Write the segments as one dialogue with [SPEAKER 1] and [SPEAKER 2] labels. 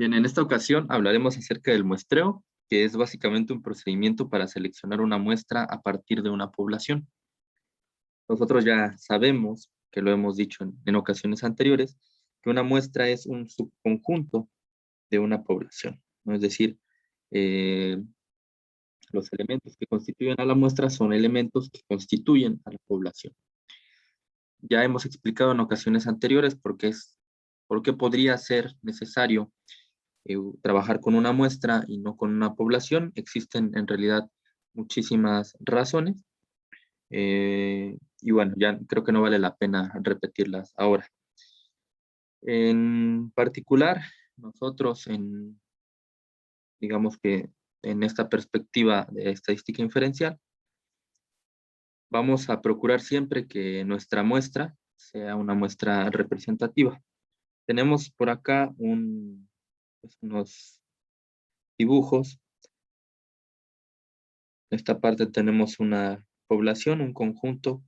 [SPEAKER 1] Bien, en esta ocasión hablaremos acerca del muestreo, que es básicamente un procedimiento para seleccionar una muestra a partir de una población. Nosotros ya sabemos, que lo hemos dicho en ocasiones anteriores, que una muestra es un subconjunto de una población, ¿no? Es decir, eh, los elementos que constituyen a la muestra son elementos que constituyen a la población. Ya hemos explicado en ocasiones anteriores por qué podría ser necesario trabajar con una muestra y no con una población. Existen en realidad muchísimas razones y bueno, ya creo que no vale la pena repetirlas ahora. En particular, nosotros digamos que en esta perspectiva de estadística inferencial, vamos a procurar siempre que nuestra muestra sea una muestra representativa. Tenemos por acá unos dibujos. En esta parte tenemos una población, un conjunto,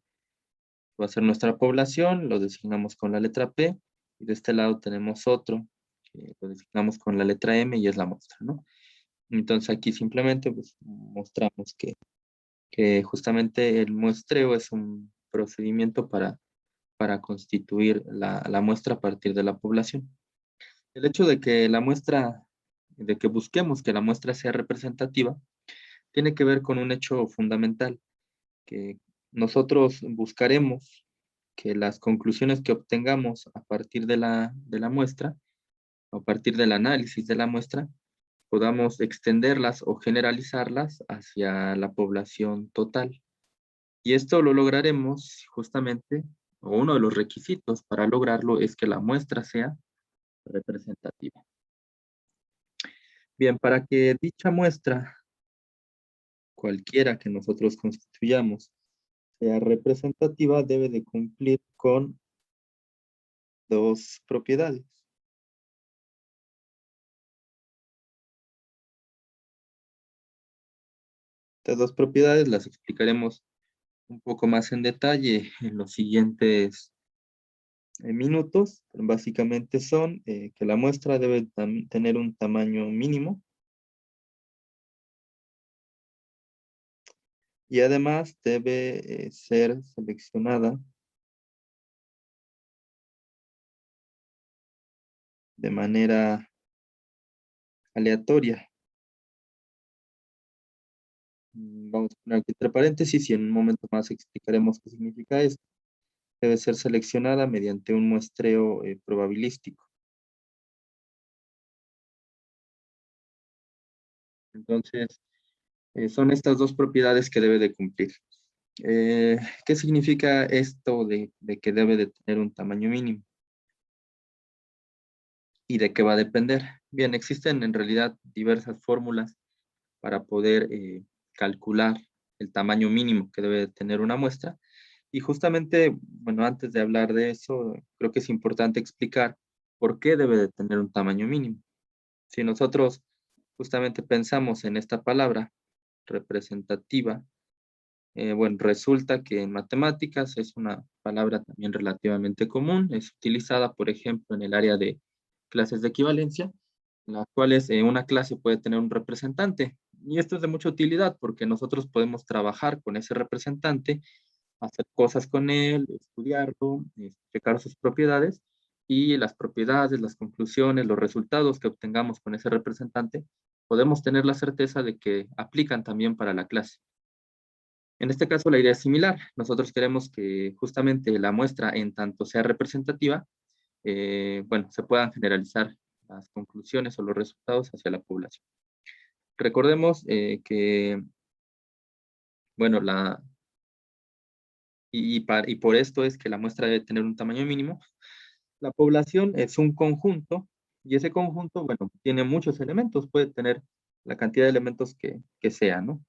[SPEAKER 1] va a ser nuestra población, lo designamos con la letra P, y de este lado tenemos otro, que lo designamos con la letra M y es la muestra, ¿no? Entonces aquí simplemente pues, mostramos que justamente el muestreo es un procedimiento para constituir la muestra a partir de la población. El hecho de que busquemos que la muestra sea representativa, tiene que ver con un hecho fundamental, que nosotros buscaremos que las conclusiones que obtengamos a partir de la muestra, a partir del análisis de la muestra, podamos extenderlas o generalizarlas hacia la población total. Y esto lo lograremos justamente, o uno de los requisitos para lograrlo es que la muestra sea representativa. Bien, para que dicha muestra, cualquiera que nosotros constituyamos, sea representativa, debe de cumplir con dos propiedades. Estas dos propiedades las explicaremos un poco más en detalle en los siguientes minutos. Básicamente son que la muestra debe tener un tamaño mínimo y además debe ser seleccionada de manera aleatoria. Vamos a poner aquí entre paréntesis y en un momento más explicaremos qué significa esto. Debe ser seleccionada mediante un muestreo probabilístico. Entonces, son estas dos propiedades que debe de cumplir. ¿Qué significa esto de que debe de tener un tamaño mínimo? ¿Y de qué va a depender? Bien, existen en realidad diversas fórmulas para poder calcular el tamaño mínimo que debe de tener una muestra. Y justamente, bueno, antes de hablar de eso, creo que es importante explicar por qué debe de tener un tamaño mínimo. Si nosotros justamente pensamos en esta palabra representativa, bueno, resulta que en matemáticas es una palabra también relativamente común, es utilizada, por ejemplo, en el área de clases de equivalencia, en las cuales una clase puede tener un representante. Y esto es de mucha utilidad porque nosotros podemos trabajar con ese representante, hacer cosas con él, estudiarlo, checar sus propiedades y las propiedades, las conclusiones, los resultados que obtengamos con ese representante, podemos tener la certeza de que aplican también para la clase. En este caso, la idea es similar. Nosotros queremos que justamente la muestra, en tanto sea representativa, bueno, se puedan generalizar las conclusiones o los resultados hacia la población. Recordemos que, bueno, y por esto es que la muestra debe tener un tamaño mínimo. La población es un conjunto y ese conjunto, bueno, tiene muchos elementos, puede tener la cantidad de elementos que sea, ¿no?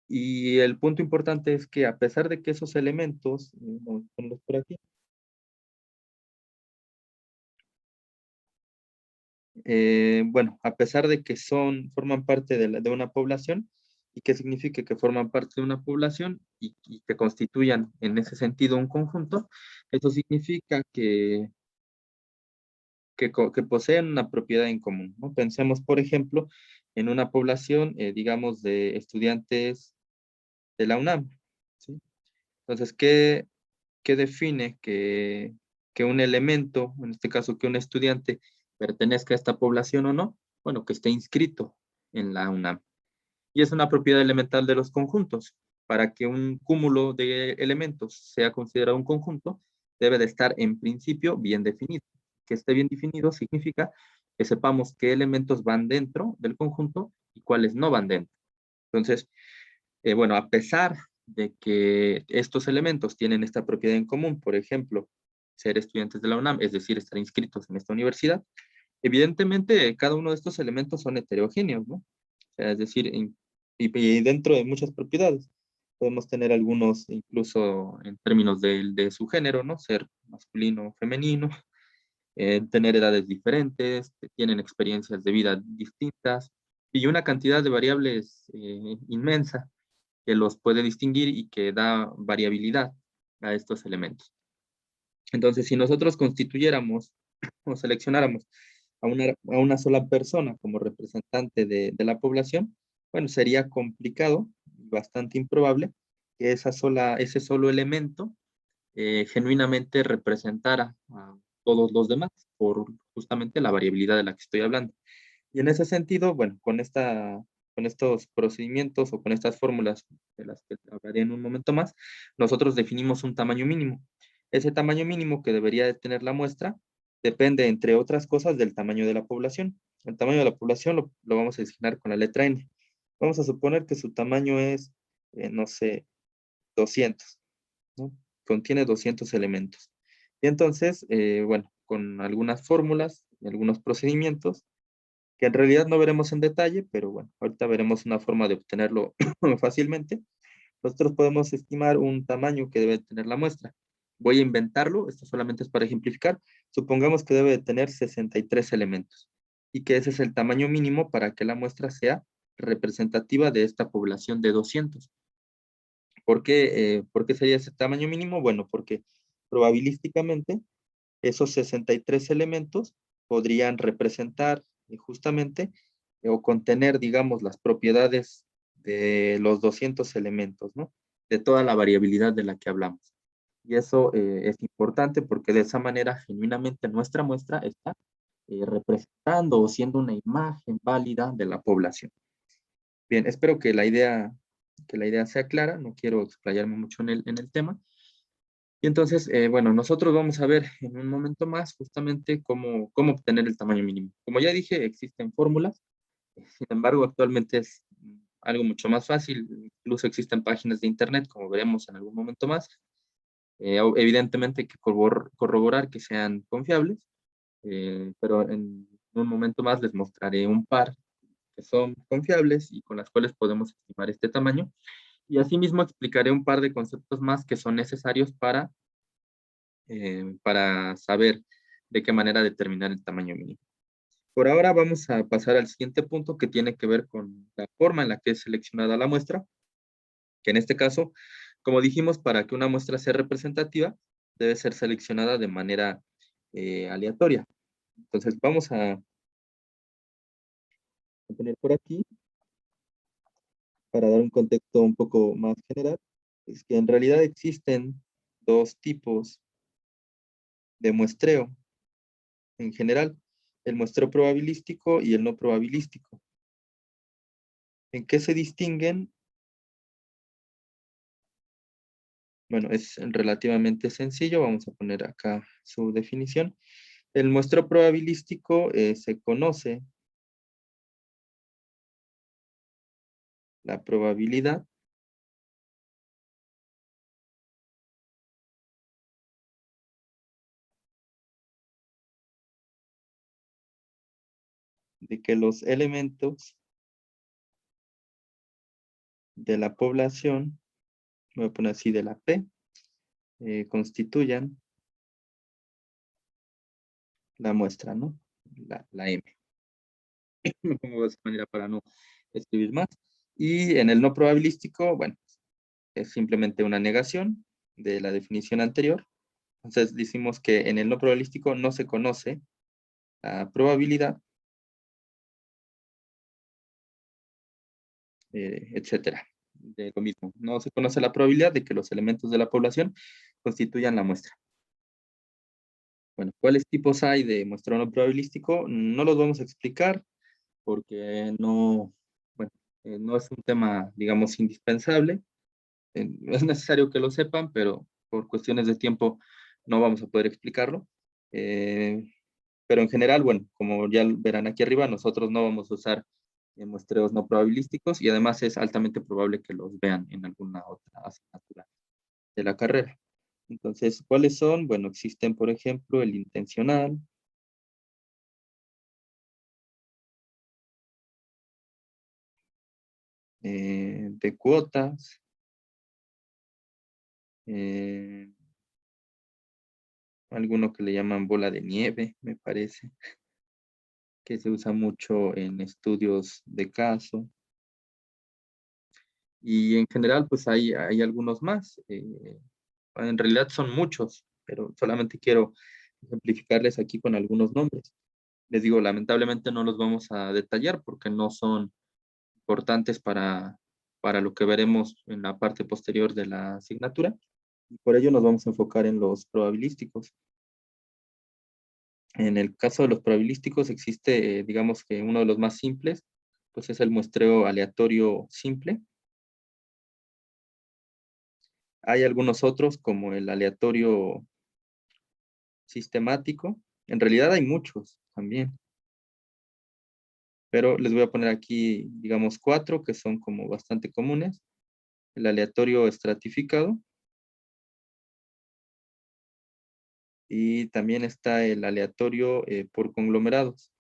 [SPEAKER 1] Y el punto importante es que a pesar de que esos elementos, vamos a ponerlos por aquí, bueno, a pesar de que forman parte de una población, ¿y qué significa que forman parte de una población y que constituyan en ese sentido un conjunto? Eso significa que poseen una propiedad en común, ¿no? Pensemos, por ejemplo, en una población, digamos, de estudiantes de la UNAM, ¿sí? Entonces, ¿qué define que un elemento, en este caso que un estudiante, pertenezca a esta población o no? Bueno, que esté inscrito en la UNAM. Y es una propiedad elemental de los conjuntos. Para que un cúmulo de elementos sea considerado un conjunto, debe de estar en principio bien definido. Que esté bien definido significa que sepamos qué elementos van dentro del conjunto y cuáles no van dentro. Entonces, bueno, a pesar de que estos elementos tienen esta propiedad en común, por ejemplo, ser estudiantes de la UNAM, es decir, estar inscritos en esta universidad, evidentemente cada uno de estos elementos son heterogéneos, ¿no? O sea, es decir, y dentro de muchas propiedades. Podemos tener algunos incluso en términos de su género, ¿no? Ser masculino o femenino, tener edades diferentes, tienen experiencias de vida distintas y una cantidad de variables inmensa que los puede distinguir y que da variabilidad a estos elementos. Entonces, si nosotros constituyéramos o seleccionáramos a una sola persona como representante de la población, bueno, sería complicado, bastante improbable, que ese solo elemento genuinamente representara a todos los demás, por justamente la variabilidad de la que estoy hablando. Y en ese sentido, bueno, con estos procedimientos o con estas fórmulas de las que hablaré en un momento más, nosotros definimos un tamaño mínimo. Ese tamaño mínimo que debería de tener la muestra depende, entre otras cosas, del tamaño de la población. El tamaño de la población lo vamos a designar con la letra N. Vamos a suponer que su tamaño es, no sé, 200, ¿no? Contiene 200 elementos. Y entonces, bueno, con algunas fórmulas y algunos procedimientos, que en realidad no veremos en detalle, pero bueno, ahorita veremos una forma de obtenerlo fácilmente. Nosotros podemos estimar un tamaño que debe tener la muestra. Voy a inventarlo, esto solamente es para ejemplificar. Supongamos que debe de tener 63 elementos y que ese es el tamaño mínimo para que la muestra sea representativa de esta población de 200. ¿Por qué sería ese tamaño mínimo? Bueno, porque probabilísticamente esos 63 elementos podrían representar justamente o contener, digamos, las propiedades de los 200 elementos, ¿no? De toda la variabilidad de la que hablamos. Y eso es importante porque de esa manera, genuinamente, nuestra muestra está representando o siendo una imagen válida de la población. Bien, espero que la idea sea clara, no quiero explayarme mucho en el tema. Y entonces, bueno, nosotros vamos a ver en un momento más justamente cómo obtener el tamaño mínimo. Como ya dije, existen fórmulas, sin embargo, actualmente es algo mucho más fácil, incluso existen páginas de internet, como veremos en algún momento más. Evidentemente hay que corroborar que sean confiables, pero en un momento más les mostraré un par que son confiables y con las cuales podemos estimar este tamaño. Y asimismo explicaré un par de conceptos más que son necesarios para saber de qué manera determinar el tamaño mínimo. Por ahora vamos a pasar al siguiente punto que tiene que ver con la forma en la que es seleccionada la muestra, que en este caso, como dijimos, para que una muestra sea representativa, debe ser seleccionada de manera aleatoria. Entonces vamos a poner por aquí, para dar un contexto un poco más general, es que en realidad existen dos tipos de muestreo en general, el muestreo probabilístico y el no probabilístico. ¿En qué se distinguen? Bueno, es relativamente sencillo. Vamos a poner acá su definición. El muestreo probabilístico se conoce la probabilidad de que los elementos de la población, voy a poner así de la P, constituyan la muestra, ¿no? La M. Me pongo de esa manera para no escribir más. Y en el no probabilístico, bueno, es simplemente una negación de la definición anterior. Entonces decimos que en el no probabilístico no se conoce la probabilidad, etcétera. De lo mismo, no se conoce la probabilidad de que los elementos de la población constituyan la muestra. Bueno, ¿cuáles tipos hay de muestreo no probabilístico? No los vamos a explicar porque no, bueno, no es un tema, digamos, indispensable. Es necesario que lo sepan, pero por cuestiones de tiempo no vamos a poder explicarlo. Eh, pero en general, bueno, como ya verán aquí arriba, nosotros no vamos a usar muestreos no probabilísticos y además es altamente probable que los vean en alguna otra asignatura de la carrera. Entonces, ¿cuáles son? Bueno, existen, por ejemplo, el intencional, de cuotas, eh, alguno que le llaman bola de nieve, me parece, que se usa mucho en estudios de caso. Y en general, pues hay algunos más. En realidad son muchos, pero solamente quiero ejemplificarles aquí con algunos nombres. Les digo, lamentablemente no los vamos a detallar porque no son importantes para lo que veremos en la parte posterior de la asignatura. Y por ello nos vamos a enfocar en los probabilísticos. En el caso de los probabilísticos existe, digamos que uno de los más simples, pues es el muestreo aleatorio simple. Hay algunos otros como el aleatorio sistemático. En realidad hay muchos también, pero les voy a poner aquí, digamos, 4 que son como bastante comunes. El aleatorio estratificado y también está el aleatorio por conglomerados.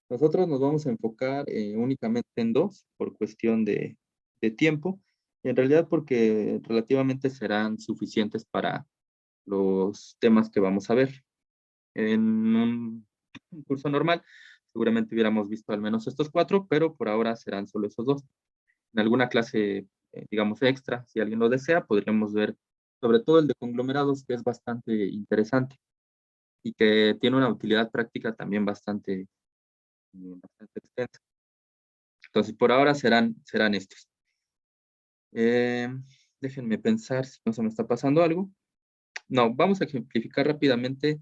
[SPEAKER 1] Nosotros nos vamos a enfocar únicamente en dos por cuestión de tiempo y en realidad porque relativamente serán suficientes para los temas que vamos a ver. En un curso normal seguramente hubiéramos visto al menos estos 4, pero por ahora serán solo esos dos. En alguna clase, digamos, extra, si alguien lo desea, podríamos ver sobre todo el de conglomerados, que es bastante interesante y que tiene una utilidad práctica también bastante extensa. Entonces, por ahora serán estos. Eh, Déjenme pensar si no se me está pasando algo. No, vamos a ejemplificar rápidamente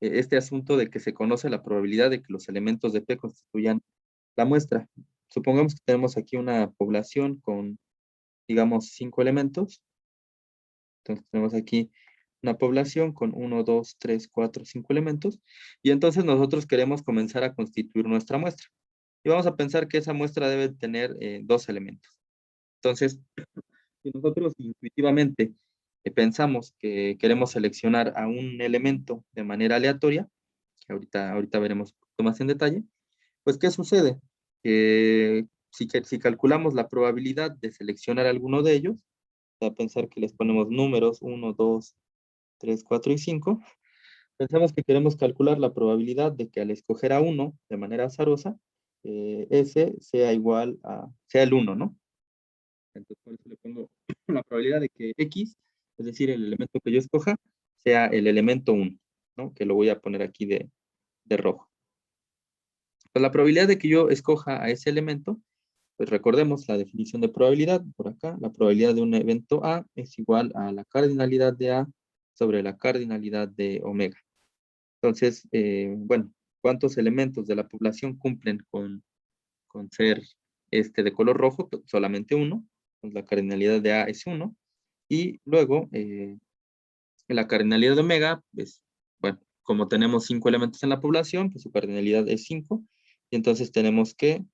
[SPEAKER 1] este asunto de que se conoce la probabilidad de que los elementos de P constituyan la muestra. Supongamos que tenemos aquí una población con, digamos, 5 elementos. Entonces tenemos aquí una población con 1, 2, 3, 4, 5 elementos. Y entonces nosotros queremos comenzar a constituir nuestra muestra. Y vamos a pensar que esa muestra debe tener 2 elementos. Entonces, si nosotros intuitivamente pensamos que queremos seleccionar a un elemento de manera aleatoria, que ahorita veremos un poquito más en detalle, pues ¿qué sucede? Que si calculamos la probabilidad de seleccionar alguno de ellos, a pensar que les ponemos números 1, 2, 3, 4 y 5, pensamos que queremos calcular la probabilidad de que al escoger a uno de manera azarosa, ese sea el 1, ¿no? Entonces, por eso le pongo la probabilidad de que X, es decir, el elemento que yo escoja, sea el elemento 1, ¿no? Que lo voy a poner aquí de rojo. Pues la probabilidad de que yo escoja a ese elemento, pues recordemos la definición de probabilidad por acá. La probabilidad de un evento A es igual a la cardinalidad de A sobre la cardinalidad de omega. Entonces, bueno, ¿cuántos elementos de la población cumplen con ser de color rojo? Solamente uno. Pues la cardinalidad de A es 1. Y luego, la cardinalidad de omega, pues, bueno, como tenemos 5 elementos en la población, pues su cardinalidad es 5. Y entonces tenemos que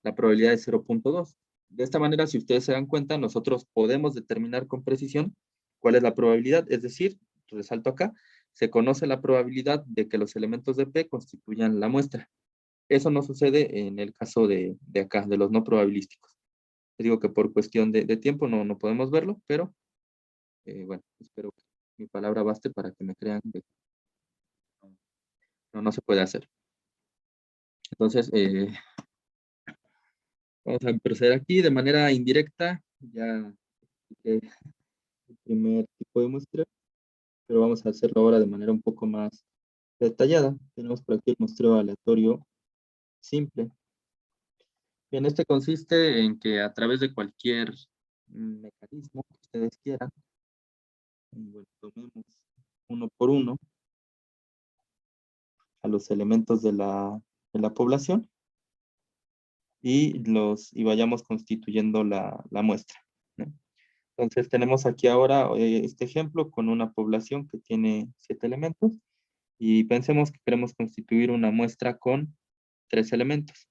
[SPEAKER 1] la probabilidad es 0.2. De esta manera, si ustedes se dan cuenta, nosotros podemos determinar con precisión cuál es la probabilidad. Es decir, resalto acá, se conoce la probabilidad de que los elementos de P constituyan la muestra. Eso no sucede en el caso de acá, de los no probabilísticos. Les digo que por cuestión de tiempo no podemos verlo, pero bueno, espero que mi palabra baste para que me crean que no se puede hacer. Entonces, vamos a proceder aquí de manera indirecta. Ya primer tipo de muestra, pero vamos a hacerlo ahora de manera un poco más detallada. Tenemos por aquí el muestreo aleatorio simple. Bien, este consiste en que a través de cualquier mecanismo que ustedes quieran, bueno, tomemos uno por uno a los elementos de la población y vayamos constituyendo la muestra, ¿no? Entonces tenemos aquí ahora este ejemplo con una población que tiene 7 elementos y pensemos que queremos constituir una muestra con 3 elementos.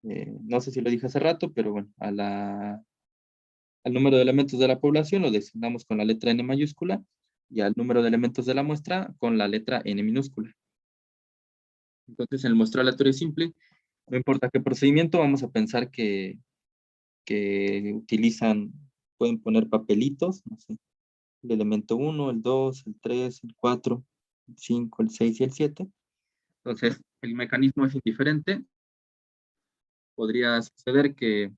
[SPEAKER 1] No sé si lo dije hace rato, pero bueno, al número de elementos de la población lo designamos con la letra N mayúscula y al número de elementos de la muestra con la letra N minúscula. Entonces, en el muestreo aleatorio simple, no importa qué procedimiento, vamos a pensar que utilizan, pueden poner papelitos, no sé, el elemento 1, el 2, el 3, el 4, el 5, el 6 y el 7. Entonces, el mecanismo es indiferente. Podría suceder que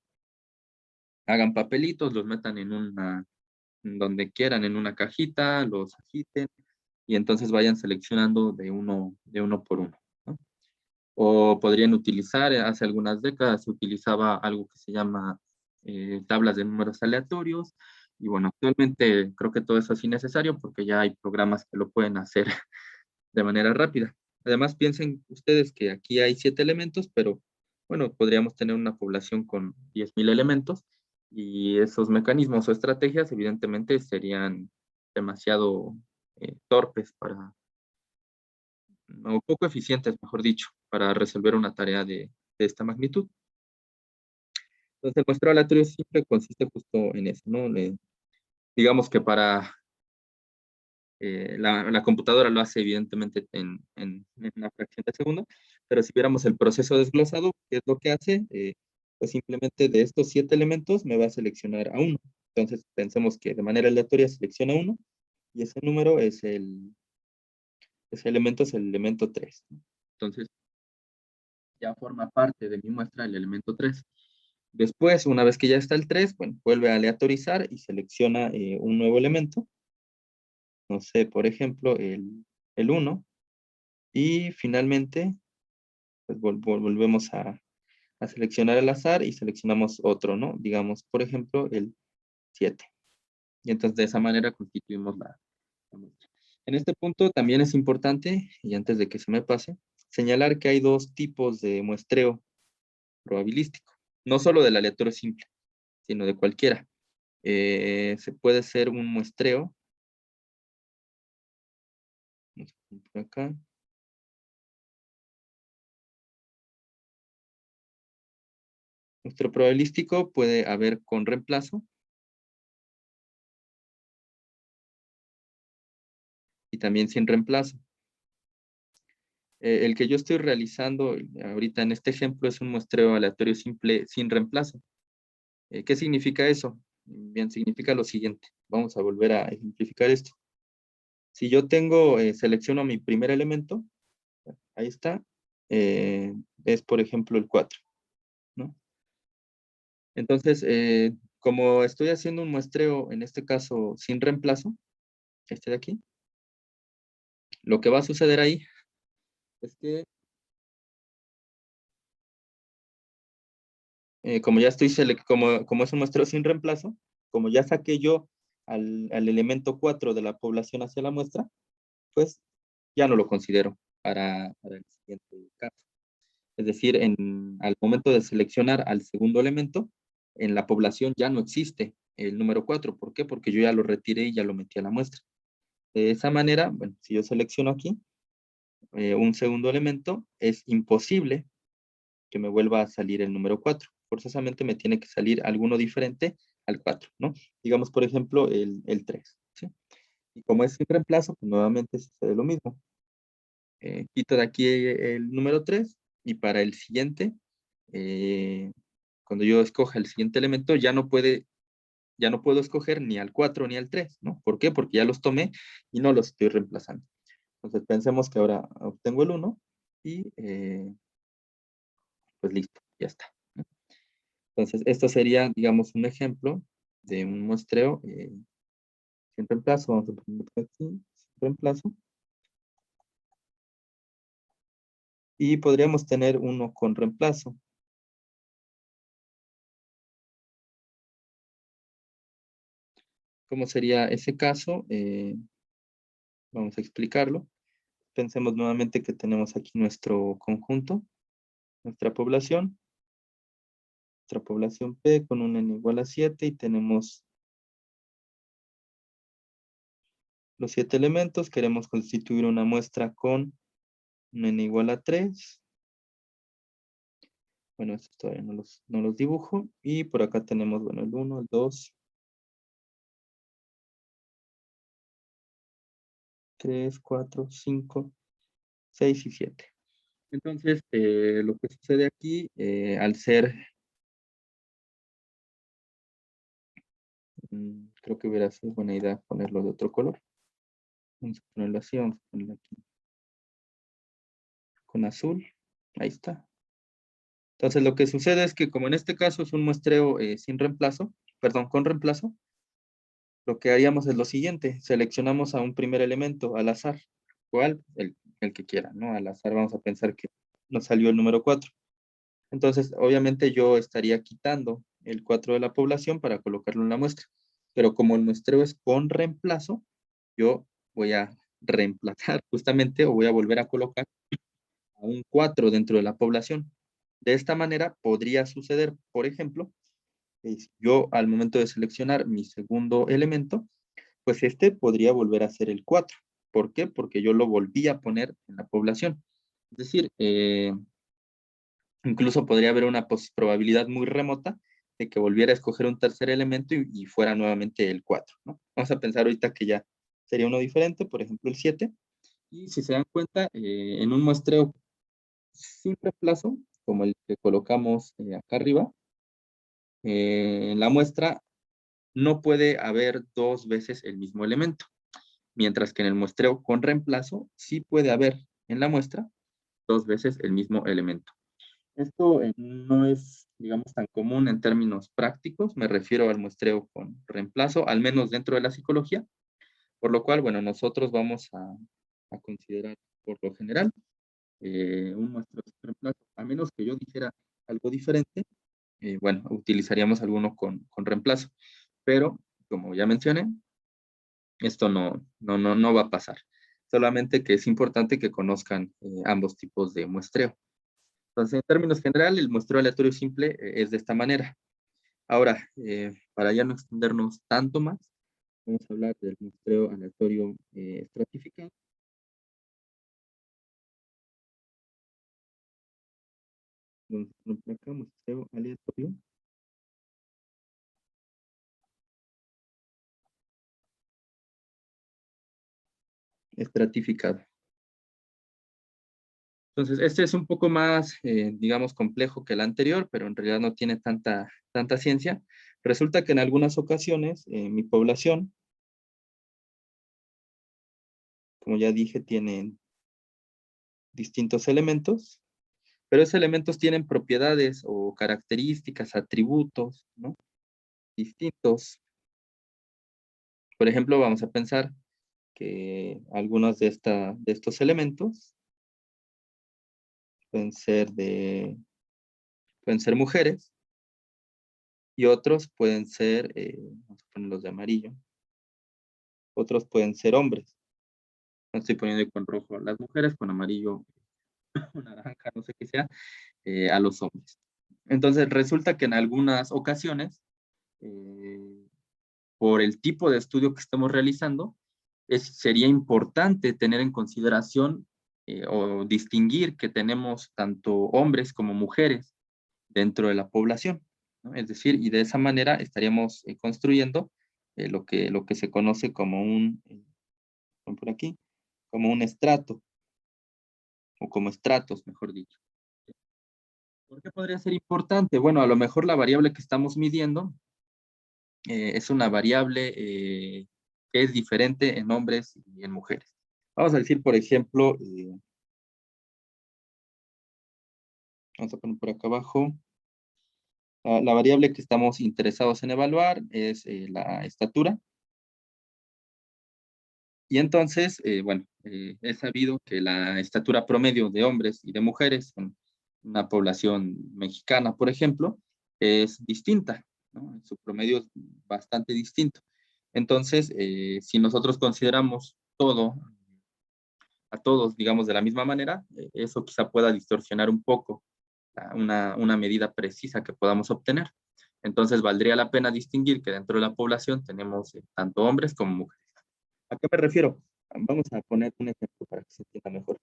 [SPEAKER 1] hagan papelitos, los metan donde quieran, en una cajita, los agiten y entonces vayan seleccionando de uno por uno, ¿no? O podrían utilizar, hace algunas décadas se utilizaba algo que se llama tablas de números aleatorios, y bueno, actualmente creo que todo eso es innecesario porque ya hay programas que lo pueden hacer de manera rápida. Además, piensen ustedes que aquí hay 7 elementos, pero bueno, podríamos tener una población con 10,000 elementos y esos mecanismos o estrategias evidentemente serían demasiado torpes o poco eficientes, mejor dicho, para resolver una tarea de esta magnitud. Entonces, el muestreo aleatorio simple consiste justo en eso, ¿no? Digamos que para la computadora lo hace evidentemente en una fracción de segundo, pero si viéramos el proceso desglosado, ¿qué es lo que hace? Pues simplemente de estos 7 elementos me va a seleccionar a uno. Entonces, pensemos que de manera aleatoria selecciona uno y ese número ese elemento es el elemento 3, ¿no? Entonces, ya forma parte de mi muestra el elemento 3. Después, una vez que ya está el 3, bueno, vuelve a aleatorizar y selecciona un nuevo elemento. No sé, por ejemplo, el 1. Y finalmente, pues volvemos a seleccionar al azar y seleccionamos otro, ¿no? Digamos, por ejemplo, el 7. Y entonces de esa manera constituimos la muestra. En este punto también es importante, y antes de que se me pase, señalar que hay dos tipos de muestreo probabilístico. No solo del aleatorio simple, sino de cualquiera. Se puede hacer un muestreo. Vamos a poner por acá. Muestreo probabilístico puede haber con reemplazo y también sin reemplazo. El que yo estoy realizando ahorita en este ejemplo es un muestreo aleatorio simple sin reemplazo. ¿Qué significa eso? Bien, significa lo siguiente. Vamos a volver a ejemplificar esto. Si yo selecciono mi primer elemento, ahí está, es por ejemplo el 4, ¿no? Entonces, como estoy haciendo un muestreo, en este caso sin reemplazo, este de aquí, lo que va a suceder ahí es que como ya como es un muestreo sin reemplazo, como ya saqué yo al elemento 4 de la población hacia la muestra, pues ya no lo considero para el siguiente caso. Es decir, al momento de seleccionar al segundo elemento, en la población ya no existe el número 4. ¿Por qué? Porque yo ya lo retiré y ya lo metí a la muestra. De esa manera, bueno, si yo selecciono aquí un segundo elemento, es imposible que me vuelva a salir el número 4. Forzosamente me tiene que salir alguno diferente al 4, ¿no? Digamos, por ejemplo, el 3, ¿sí? Y como es sin reemplazo, pues nuevamente sucede lo mismo. Quito de aquí el número 3 y para el siguiente, cuando yo escoja el siguiente elemento, ya no puedo escoger ni al 4 ni al 3, ¿no? ¿Por qué? Porque ya los tomé y no los estoy reemplazando. Entonces pensemos que ahora obtengo el 1 y pues listo, ya está, ¿no? Entonces, esto sería, digamos, un ejemplo de un muestreo sin reemplazo, vamos a poner por aquí, sin reemplazo. Y podríamos tener uno con reemplazo. ¿Cómo sería ese caso? Vamos a explicarlo. Pensemos nuevamente que tenemos aquí nuestro conjunto, nuestra población P con un n igual a 7 y tenemos los 7 elementos. Queremos constituir una muestra con un n igual a 3. Bueno, estos todavía no los dibujo. Y por acá tenemos, bueno, el 1, el 2, 3, 4, 5, 6 y 7. Entonces, lo que sucede aquí, al ser, creo que hubiera sido buena idea ponerlo de otro color. Vamos a ponerlo así, vamos a ponerlo aquí con azul. Ahí está. Entonces, lo que sucede es que como en este caso es un muestreo sin reemplazo, perdón, con reemplazo, lo que haríamos es lo siguiente. Seleccionamos a un primer elemento al azar. ¿Cuál? El que quiera, ¿no? Al azar vamos a pensar que nos salió el número 4. Entonces, obviamente yo estaría quitando el 4 de la población para colocarlo en la muestra. Pero como el muestreo es con reemplazo, yo voy a reemplazar justamente o voy a volver a colocar a un 4 dentro de la población. De esta manera podría suceder, por ejemplo, yo al momento de seleccionar mi segundo elemento, pues este podría volver a ser el 4. ¿Por qué? Porque yo lo volví a poner en la población. Es decir, incluso podría haber una probabilidad muy remota de que volviera a escoger un tercer elemento y fuera nuevamente el 4, ¿no? Vamos a pensar ahorita que ya sería uno diferente, por ejemplo el 7. Y si se dan cuenta, en un muestreo sin reemplazo, como el que colocamos acá arriba, en la muestra no puede haber dos veces el mismo elemento, mientras que en el muestreo con reemplazo sí puede haber en la muestra dos veces el mismo elemento. Esto no es, digamos, tan común en términos prácticos, me refiero al muestreo con reemplazo, al menos dentro de la psicología, por lo cual, bueno, nosotros vamos a considerar por lo general un muestreo sin reemplazo, a menos que yo dijera algo diferente, bueno, utilizaríamos alguno con reemplazo, pero como ya mencioné, esto no va a pasar. Solamente que es importante que conozcan ambos tipos de muestreo. Entonces, en términos generales, el muestreo aleatorio simple es de esta manera. Ahora, para ya no extendernos tanto más, vamos a hablar del muestreo aleatorio estratificado. Vamos a poner por acá, muestreo aleatorio estratificado. Entonces, este es un poco más, digamos, complejo que el anterior, pero en realidad no tiene tanta ciencia. Resulta que en algunas ocasiones mi población, como ya dije, tiene distintos elementos, pero esos elementos tienen propiedades o características, atributos, ¿no? Distintos. Por ejemplo, vamos a pensar que algunos de estos elementos pueden ser pueden ser mujeres y otros pueden ser, vamos a ponerlos de amarillo, otros pueden ser hombres. No estoy poniendo con rojo a las mujeres, con amarillo o naranja, no sé qué sea, a los hombres. Entonces resulta que en algunas ocasiones, eh, por el tipo de estudio que estamos realizando, sería importante tener en consideración o distinguir que tenemos tanto hombres como mujeres dentro de la población, ¿no? Es decir, y de esa manera estaríamos construyendo lo que se conoce como por aquí, como un estrato, o como estratos, mejor dicho. ¿Por qué podría ser importante? Bueno, a lo mejor la variable que estamos midiendo es una variable que es diferente en hombres y en mujeres. Vamos a decir, por ejemplo, vamos a poner por acá abajo, la variable que estamos interesados en evaluar es la estatura. Y entonces, bueno, es sabido que la estatura promedio de hombres y de mujeres en una población mexicana, por ejemplo, es distinta, ¿no? Su promedio es bastante distinto. Entonces, si nosotros consideramos a todos, digamos, de la misma manera, eso quizá pueda distorsionar un poco una medida precisa que podamos obtener. Entonces, valdría la pena distinguir que dentro de la población tenemos tanto hombres como mujeres. ¿A qué me refiero? Vamos a poner un ejemplo para que se entienda mejor.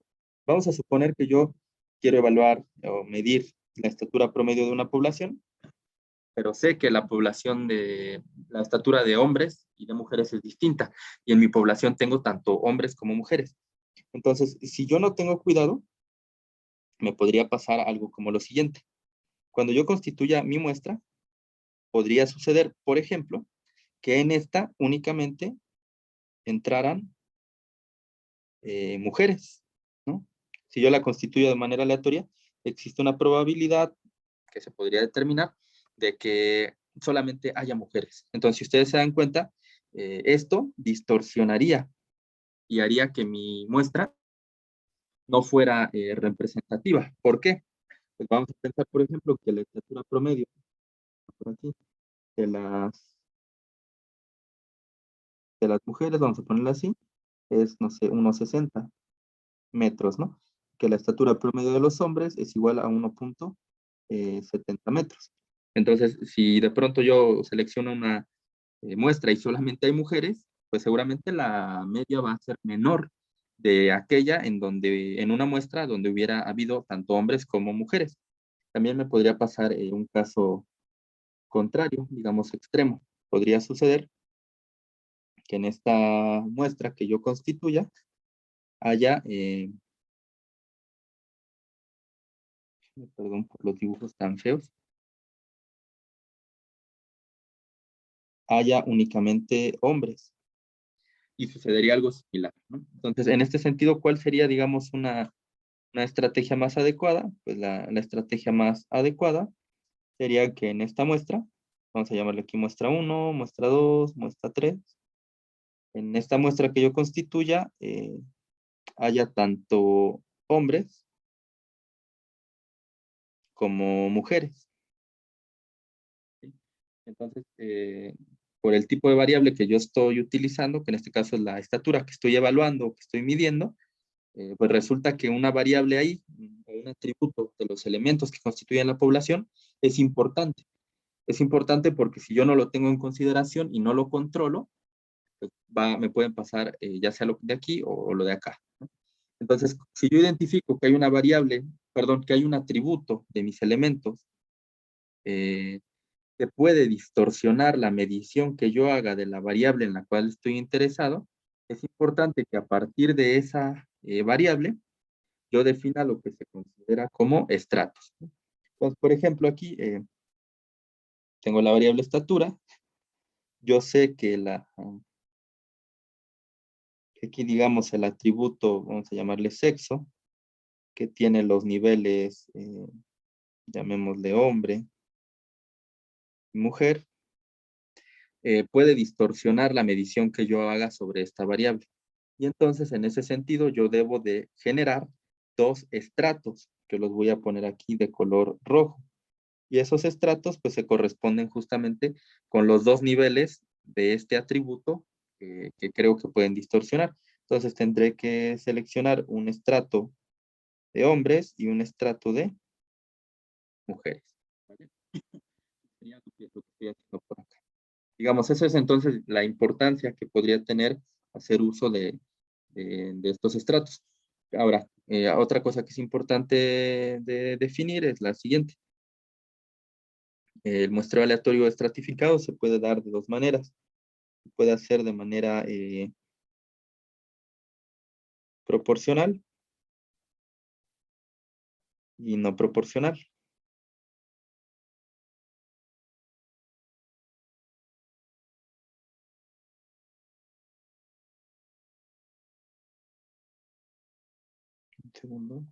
[SPEAKER 1] Vamos a suponer que yo quiero evaluar o medir la estatura promedio de una población, pero sé que la estatura de hombres y de mujeres es distinta, y en mi población tengo tanto hombres como mujeres. Entonces, si yo no tengo cuidado, me podría pasar algo como lo siguiente. Cuando yo constituya mi muestra, podría suceder, por ejemplo, que en esta únicamente entraran mujeres, ¿no? Si yo la constituyo de manera aleatoria, existe una probabilidad que se podría determinar de que solamente haya mujeres. Entonces, si ustedes se dan cuenta, esto distorsionaría y haría que mi muestra no fuera representativa. ¿Por qué? Pues vamos a pensar, por ejemplo, que la estatura promedio por aquí, de las mujeres, vamos a ponerla así, es, no sé, unos 60 metros, ¿no? Que la estatura promedio de los hombres es igual a 1,70 metros. Entonces, si de pronto yo selecciono una muestra y solamente hay mujeres, pues seguramente la media va a ser menor de aquella en una muestra donde hubiera habido tanto hombres como mujeres. También me podría pasar un caso contrario, digamos extremo. Podría suceder que en esta muestra que yo constituya haya, perdón por los dibujos tan feos, haya únicamente hombres y sucedería algo similar, ¿no? Entonces, en este sentido, ¿cuál sería, digamos, una estrategia más adecuada? Pues la estrategia más adecuada sería que en esta muestra, vamos a llamarle aquí muestra uno, muestra 2, muestra 3, en esta muestra que yo constituya, haya tanto hombres como mujeres, ¿sí? Entonces, por el tipo de variable que yo estoy utilizando, que en este caso es la estatura que estoy evaluando o que estoy midiendo, pues resulta que una variable ahí, o un atributo de los elementos que constituyen la población, es importante. Es importante porque si yo no lo tengo en consideración y no lo controlo, pues me pueden pasar ya sea lo de aquí o lo de acá, ¿no? Entonces, si yo identifico que hay una variable, perdón, que hay un atributo de mis elementos eh, que puede distorsionar la medición que yo haga de la variable en la cual estoy interesado, es importante que a partir de esa variable yo defina lo que se considera como estratos. Entonces, por ejemplo, aquí tengo la variable estatura. Yo sé que aquí digamos el atributo, vamos a llamarle sexo, que tiene los niveles, llamémosle hombre y mujer, puede distorsionar la medición que yo haga sobre esta variable. Y entonces, en ese sentido, yo debo de generar dos estratos, que los voy a poner aquí de color rojo. Y esos estratos, pues, se corresponden justamente con los dos niveles de este atributo que creo que pueden distorsionar. Entonces, tendré que seleccionar un estrato de hombres y un estrato de mujeres. ¿Vale? Sería lo que estoy haciendo por acá. Digamos, eso es entonces la importancia que podría tener hacer uso de estos estratos. Ahora, otra cosa que es importante de definir es la siguiente. El muestreo aleatorio estratificado se puede dar de dos maneras. Se puede hacer de manera proporcional y no proporcional. Un segundo.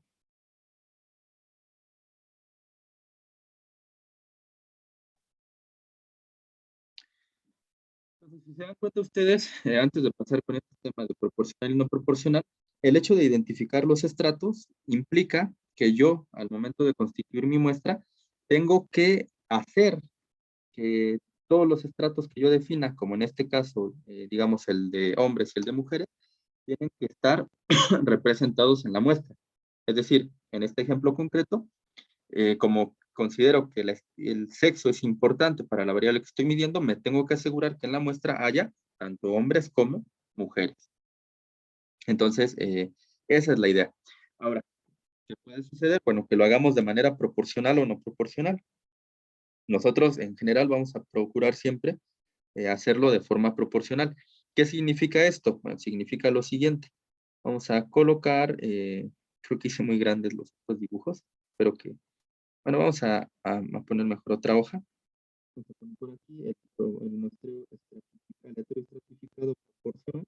[SPEAKER 1] Entonces, si se dan cuenta ustedes, antes de pasar con este tema de proporcional y no proporcional, el hecho de identificar los estratos implica que yo, al momento de constituir mi muestra, tengo que hacer que todos los estratos que yo defina, como en este caso, digamos, el de hombres y el de mujeres, tienen que estar representados en la muestra. Es decir, en este ejemplo concreto, como considero que el sexo es importante para la variable que estoy midiendo, me tengo que asegurar que en la muestra haya tanto hombres como mujeres. Entonces, esa es la idea. Ahora, ¿qué puede suceder? Bueno, que lo hagamos de manera proporcional o no proporcional. Nosotros, en general, vamos a procurar siempre hacerlo de forma proporcional. ¿Qué significa esto? Bueno, significa lo siguiente. Vamos a colocar, creo que hice muy grandes los dibujos, pero que, bueno, vamos a poner mejor otra hoja. Vamos a poner por aquí el muestreo aleatorio estratificado por zona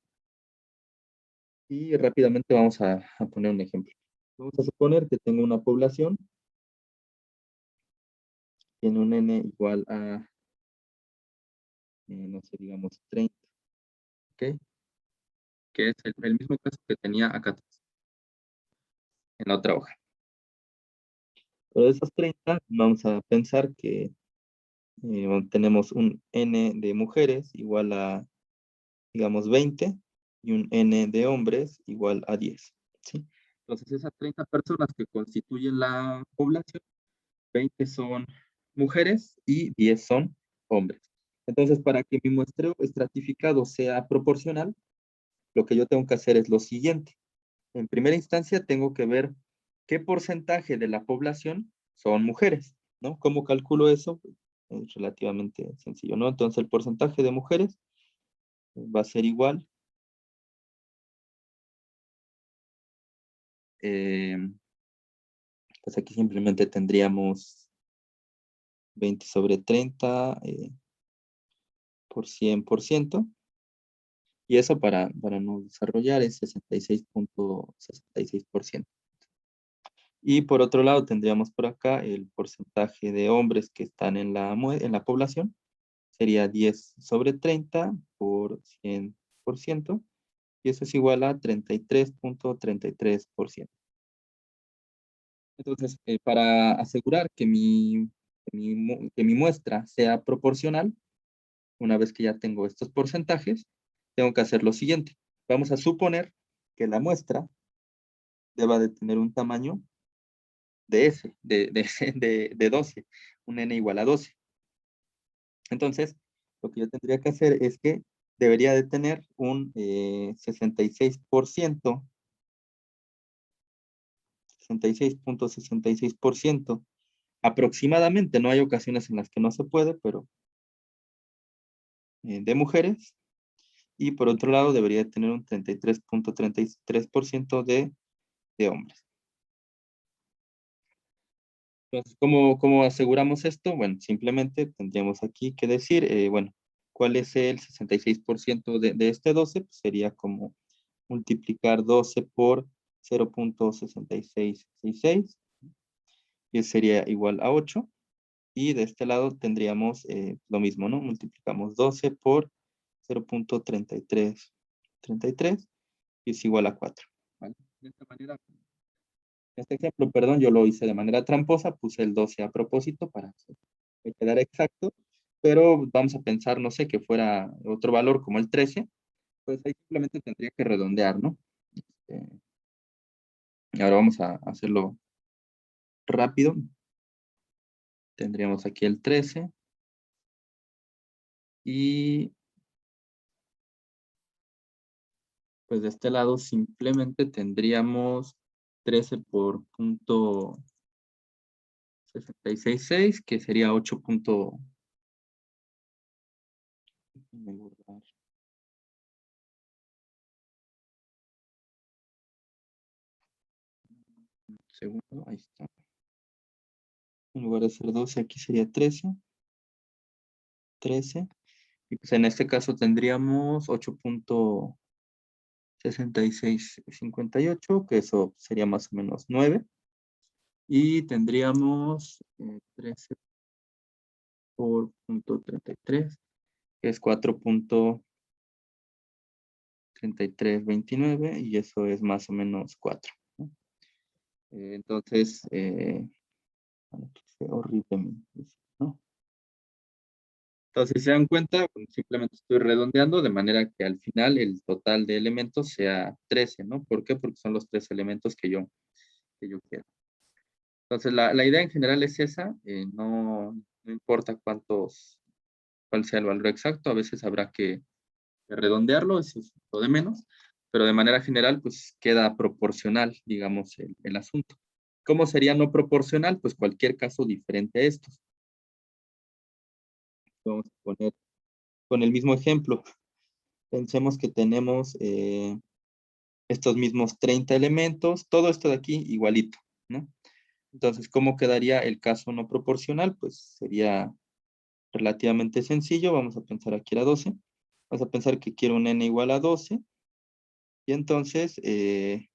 [SPEAKER 1] y rápidamente vamos a poner un ejemplo. Vamos a suponer que tengo una población, tiene un n igual a, no sé, digamos 30, ¿ok? Que es el mismo caso que tenía acá atrás, en la otra hoja. Pero de esos 30, vamos a pensar que tenemos un n de mujeres igual a, digamos, 20 y un n de hombres igual a 10, ¿sí? Entonces, esas 30 personas que constituyen la población, 20 son mujeres y 10 son hombres. Entonces, para que mi muestreo estratificado sea proporcional, lo que yo tengo que hacer es lo siguiente. En primera instancia, tengo que ver qué porcentaje de la población son mujeres, ¿no? ¿Cómo calculo eso? Es relativamente sencillo, ¿no? Entonces, el porcentaje de mujeres va a ser igual, eh, pues aquí simplemente tendríamos 20 sobre 30 por 100%, y eso para no desarrollar es 66.66%. Y por otro lado tendríamos por acá el porcentaje de hombres que están en la población, sería 10 sobre 30 por 100%, y eso es igual a 33.33%. Entonces, para asegurar que mi muestra sea proporcional, una vez que ya tengo estos porcentajes, tengo que hacer lo siguiente. Vamos a suponer que la muestra deba de tener un tamaño de S, de 12, un n igual a 12. Entonces, lo que yo tendría que hacer es que debería de tener un 66%, 66.66% aproximadamente. No hay ocasiones en las que no se puede, pero de mujeres. Y por otro lado, debería de tener un 33.33% de hombres. Entonces, ¿cómo aseguramos esto? Bueno, simplemente tendríamos aquí que decir, bueno, ¿cuál es el 66% de este 12? Pues sería como multiplicar 12 por 0.6666, y sería igual a 8. Y de este lado tendríamos lo mismo, ¿no? Multiplicamos 12 por 0.3333 y es igual a 4. ¿Vale? De esta manera, en este ejemplo, perdón, yo lo hice de manera tramposa, puse el 12 a propósito para que quedara exacto, pero vamos a pensar, no sé, que fuera otro valor como el 13, pues ahí simplemente tendría que redondear, ¿no? Y ahora vamos a hacerlo rápido. Tendríamos aquí el 13 y pues de este lado simplemente tendríamos 13 por punto 6666, que sería 8. Segundo, ahí está. En lugar de ser 12, aquí sería 13. 13. Y pues en este caso tendríamos 8.6658, que eso sería más o menos 9. Y tendríamos 13 por punto 33. que es 4.3329 y eso es más o menos 4, ¿no? Entonces, horrible, ¿no? Entonces, si se dan cuenta, simplemente estoy redondeando de manera que al final el total de elementos sea 13, ¿no? ¿Por qué? Porque son los 3 elementos que yo quiero. Entonces, la idea en general es esa, no importa cuál sea el valor exacto, a veces habrá que redondearlo, eso es lo de menos, pero de manera general, pues queda proporcional, digamos, el asunto. ¿Cómo sería no proporcional? Pues cualquier caso diferente a estos. Vamos a poner con el mismo ejemplo. Pensemos que tenemos estos mismos 30 elementos, todo esto de aquí igualito, ¿no? Entonces, ¿cómo quedaría el caso no proporcional? Pues sería relativamente sencillo. Vamos a pensar aquí era 12. Vamos a pensar que quiero un n igual a 12. Y entonces,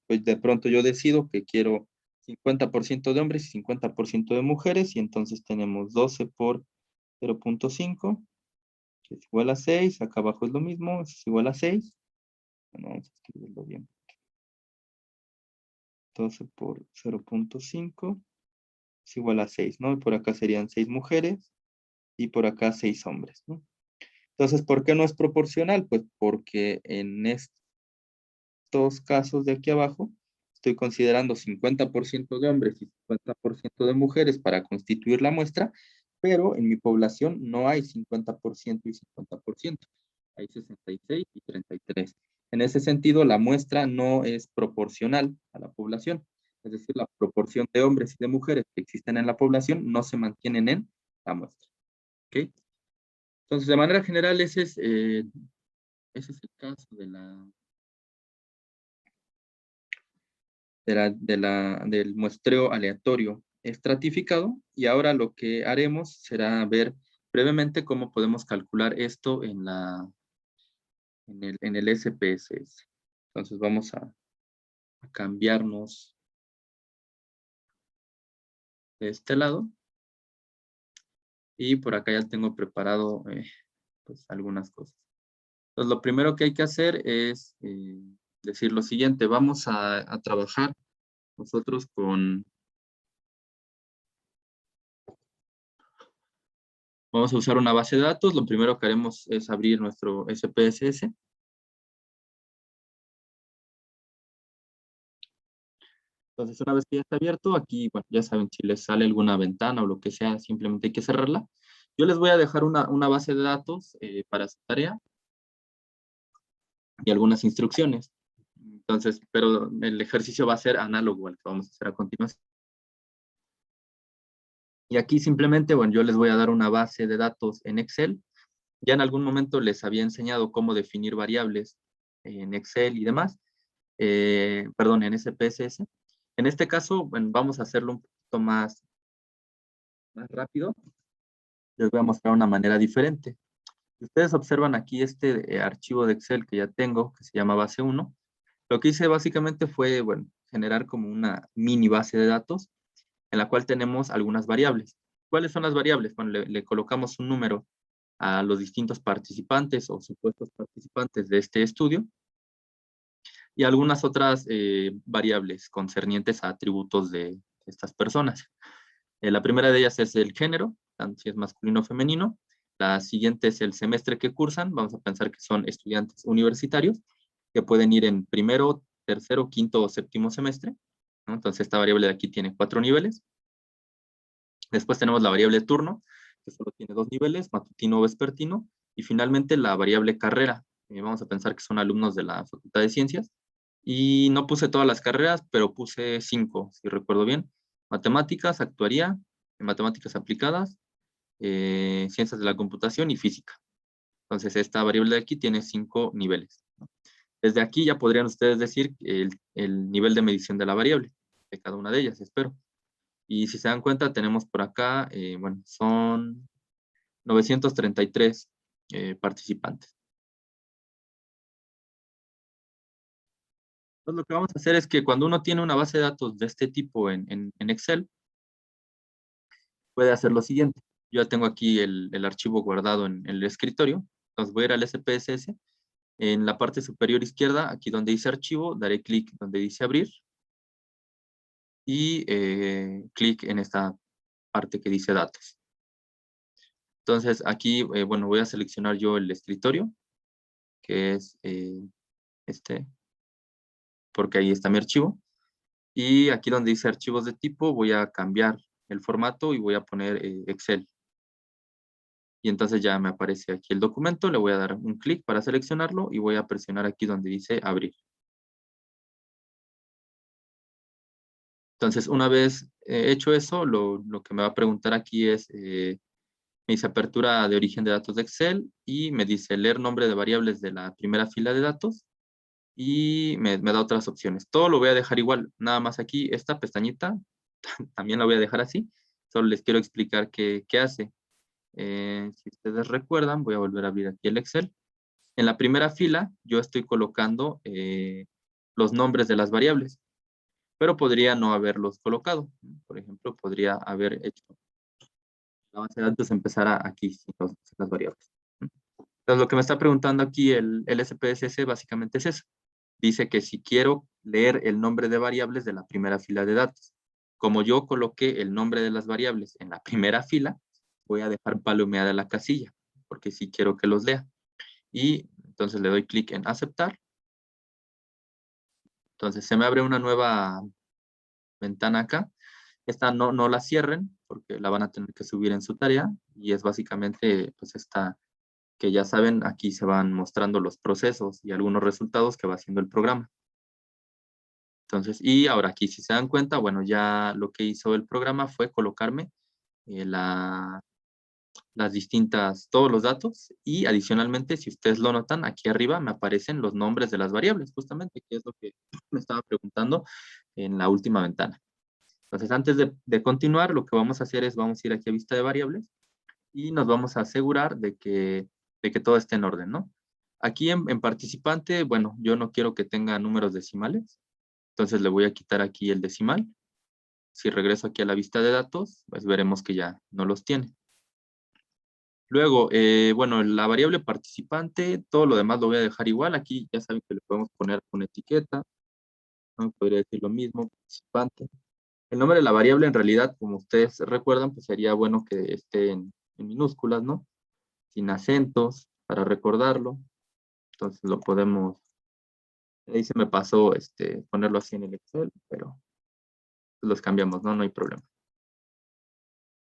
[SPEAKER 1] pues de pronto yo decido que quiero 50% de hombres y 50% de mujeres. Y entonces tenemos 12 por 0.5, que es igual a 6. Acá abajo es lo mismo, es igual a 6. Bueno, vamos a escribirlo bien. 12 por 0.5 es igual a 6, ¿no? Y por acá serían 6 mujeres y por acá 6 hombres, ¿no? Entonces, ¿por qué no es proporcional? Pues porque en estos casos de aquí abajo estoy considerando 50% de hombres y 50% de mujeres para constituir la muestra, pero en mi población no hay 50% y 50%, hay 66 y 33. En ese sentido, la muestra no es proporcional a la población, es decir, la proporción de hombres y de mujeres que existen en la población no se mantienen en la muestra. ¿Ok? Entonces, de manera general, ese es el caso del muestreo aleatorio estratificado, y ahora lo que haremos será ver brevemente cómo podemos calcular esto en el SPSS. Entonces vamos a cambiarnos de este lado, y por acá ya tengo preparado pues algunas cosas. Entonces lo primero que hay que hacer es decir lo siguiente: vamos a trabajar nosotros vamos a usar una base de datos. Lo primero que haremos es abrir nuestro SPSS. Entonces, una vez que ya está abierto, aquí, bueno, ya saben, si les sale alguna ventana o lo que sea, simplemente hay que cerrarla. Yo les voy a dejar una base de datos para su tarea y algunas instrucciones. Entonces, pero el ejercicio va a ser análogo al que vamos a hacer a continuación. Y aquí simplemente, bueno, yo les voy a dar una base de datos en Excel. Ya en algún momento les había enseñado cómo definir variables en Excel y demás. Perdón, en SPSS. En este caso, bueno, vamos a hacerlo un poquito más rápido. Les voy a mostrar una manera diferente. Si ustedes observan aquí este archivo de Excel que ya tengo, que se llama base 1, lo que hice básicamente fue, bueno, generar como una mini base de datos en la cual tenemos algunas variables. ¿Cuáles son las variables? Bueno, le colocamos un número a los distintos participantes o supuestos participantes de este estudio y algunas otras variables concernientes a atributos de estas personas. La primera de ellas es el género, tanto si es masculino o femenino. La siguiente es el semestre que cursan. Vamos a pensar que son estudiantes universitarios que pueden ir en primero, tercero, quinto o séptimo semestre, ¿no? Entonces esta variable de aquí tiene 4 niveles. Después tenemos la variable turno, que solo tiene 2 niveles, matutino o vespertino. Y finalmente la variable carrera. Vamos a pensar que son alumnos de la Facultad de Ciencias. Y no puse todas las carreras, pero puse 5, si recuerdo bien. Matemáticas, actuaría, matemáticas aplicadas, ciencias de la computación y física. Entonces, esta variable de aquí tiene 5 niveles. Desde aquí ya podrían ustedes decir el nivel de medición de la variable, de cada una de ellas, espero. Y si se dan cuenta, tenemos por acá, bueno, son 933 participantes. Entonces, lo que vamos a hacer es que cuando uno tiene una base de datos de este tipo en Excel, puede hacer lo siguiente. Yo ya tengo aquí el archivo guardado en el escritorio. Entonces voy a ir al SPSS. En la parte superior izquierda, aquí donde dice archivo, daré clic donde dice abrir. Y clic en esta parte que dice datos. Entonces aquí, bueno, voy a seleccionar yo el escritorio, que es este, porque ahí está mi archivo. Y aquí donde dice archivos de tipo, voy a cambiar el formato y voy a poner Excel. Y entonces ya me aparece aquí el documento, le voy a dar un clic para seleccionarlo y voy a presionar aquí donde dice abrir. Entonces, una vez hecho eso, lo que me va a preguntar aquí es, me dice apertura de origen de datos de Excel y me dice leer nombre de variables de la primera fila de datos y me da otras opciones. Todo lo voy a dejar igual, nada más aquí, esta pestañita también la voy a dejar así. Solo les quiero explicar qué hace. Si ustedes recuerdan, voy a volver a abrir aquí el Excel. En la primera fila, yo estoy colocando los nombres de las variables, pero podría no haberlos colocado. Por ejemplo, podría haber hecho la base de datos empezara aquí sin las variables. Entonces, lo que me está preguntando aquí el SPSS básicamente es eso. Dice que si quiero leer el nombre de variables de la primera fila de datos. Como yo coloqué el nombre de las variables en la primera fila, voy a dejar palomeada la casilla, porque sí quiero que los lea. Y entonces le doy clic en aceptar. Entonces se me abre una nueva ventana acá. Esta no la cierren, porque la van a tener que subir en su tarea. Y es básicamente, pues esta que ya saben, aquí se van mostrando los procesos y algunos resultados que va haciendo el programa. Entonces, y ahora aquí, si se dan cuenta, bueno, ya lo que hizo el programa fue colocarme las distintas, todos los datos y adicionalmente, si ustedes lo notan, aquí arriba me aparecen los nombres de las variables, justamente, que es lo que me estaba preguntando en la última ventana. Entonces, antes de continuar, lo que vamos a hacer es, vamos a ir aquí a vista de variables y nos vamos a asegurar de que todo esté en orden, ¿no? Aquí en participante, bueno, yo no quiero que tenga números decimales, entonces le voy a quitar aquí el decimal. Si regreso aquí a la vista de datos, pues veremos que ya no los tiene. Luego, bueno, la variable participante, todo lo demás lo voy a dejar igual. Aquí ya saben que le podemos poner una etiqueta, ¿no? Podría decir lo mismo, participante. El nombre de la variable en realidad, como ustedes recuerdan, pues sería bueno que esté en minúsculas, ¿no? Sin acentos, para recordarlo. Entonces lo podemos, ahí se me pasó ponerlo así en el Excel, pero los cambiamos, ¿no? No hay problema.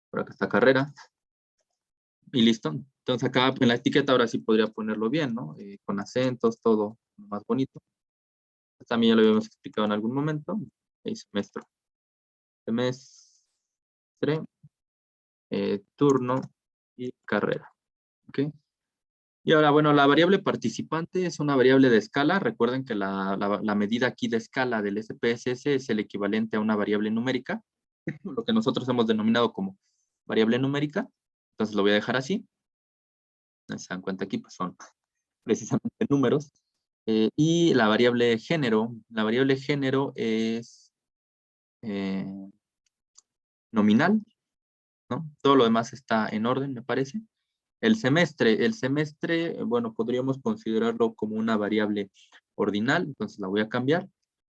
[SPEAKER 1] Por acá está carrera. Y listo. Entonces acá en la etiqueta ahora sí podría ponerlo bien, ¿no? Con acentos, todo más bonito. También ya lo habíamos explicado en algún momento. Semestre. Semestre, turno y carrera. ¿Ok? Y ahora, bueno, la variable participante es una variable de escala. Recuerden que la medida aquí de escala del SPSS es el equivalente a una variable numérica, lo que nosotros hemos denominado como variable numérica. Entonces lo voy a dejar así. Se dan cuenta aquí, pues son precisamente números. Y la variable género es nominal, ¿no? Todo lo demás está en orden, me parece. El semestre, bueno, podríamos considerarlo como una variable ordinal, entonces la voy a cambiar.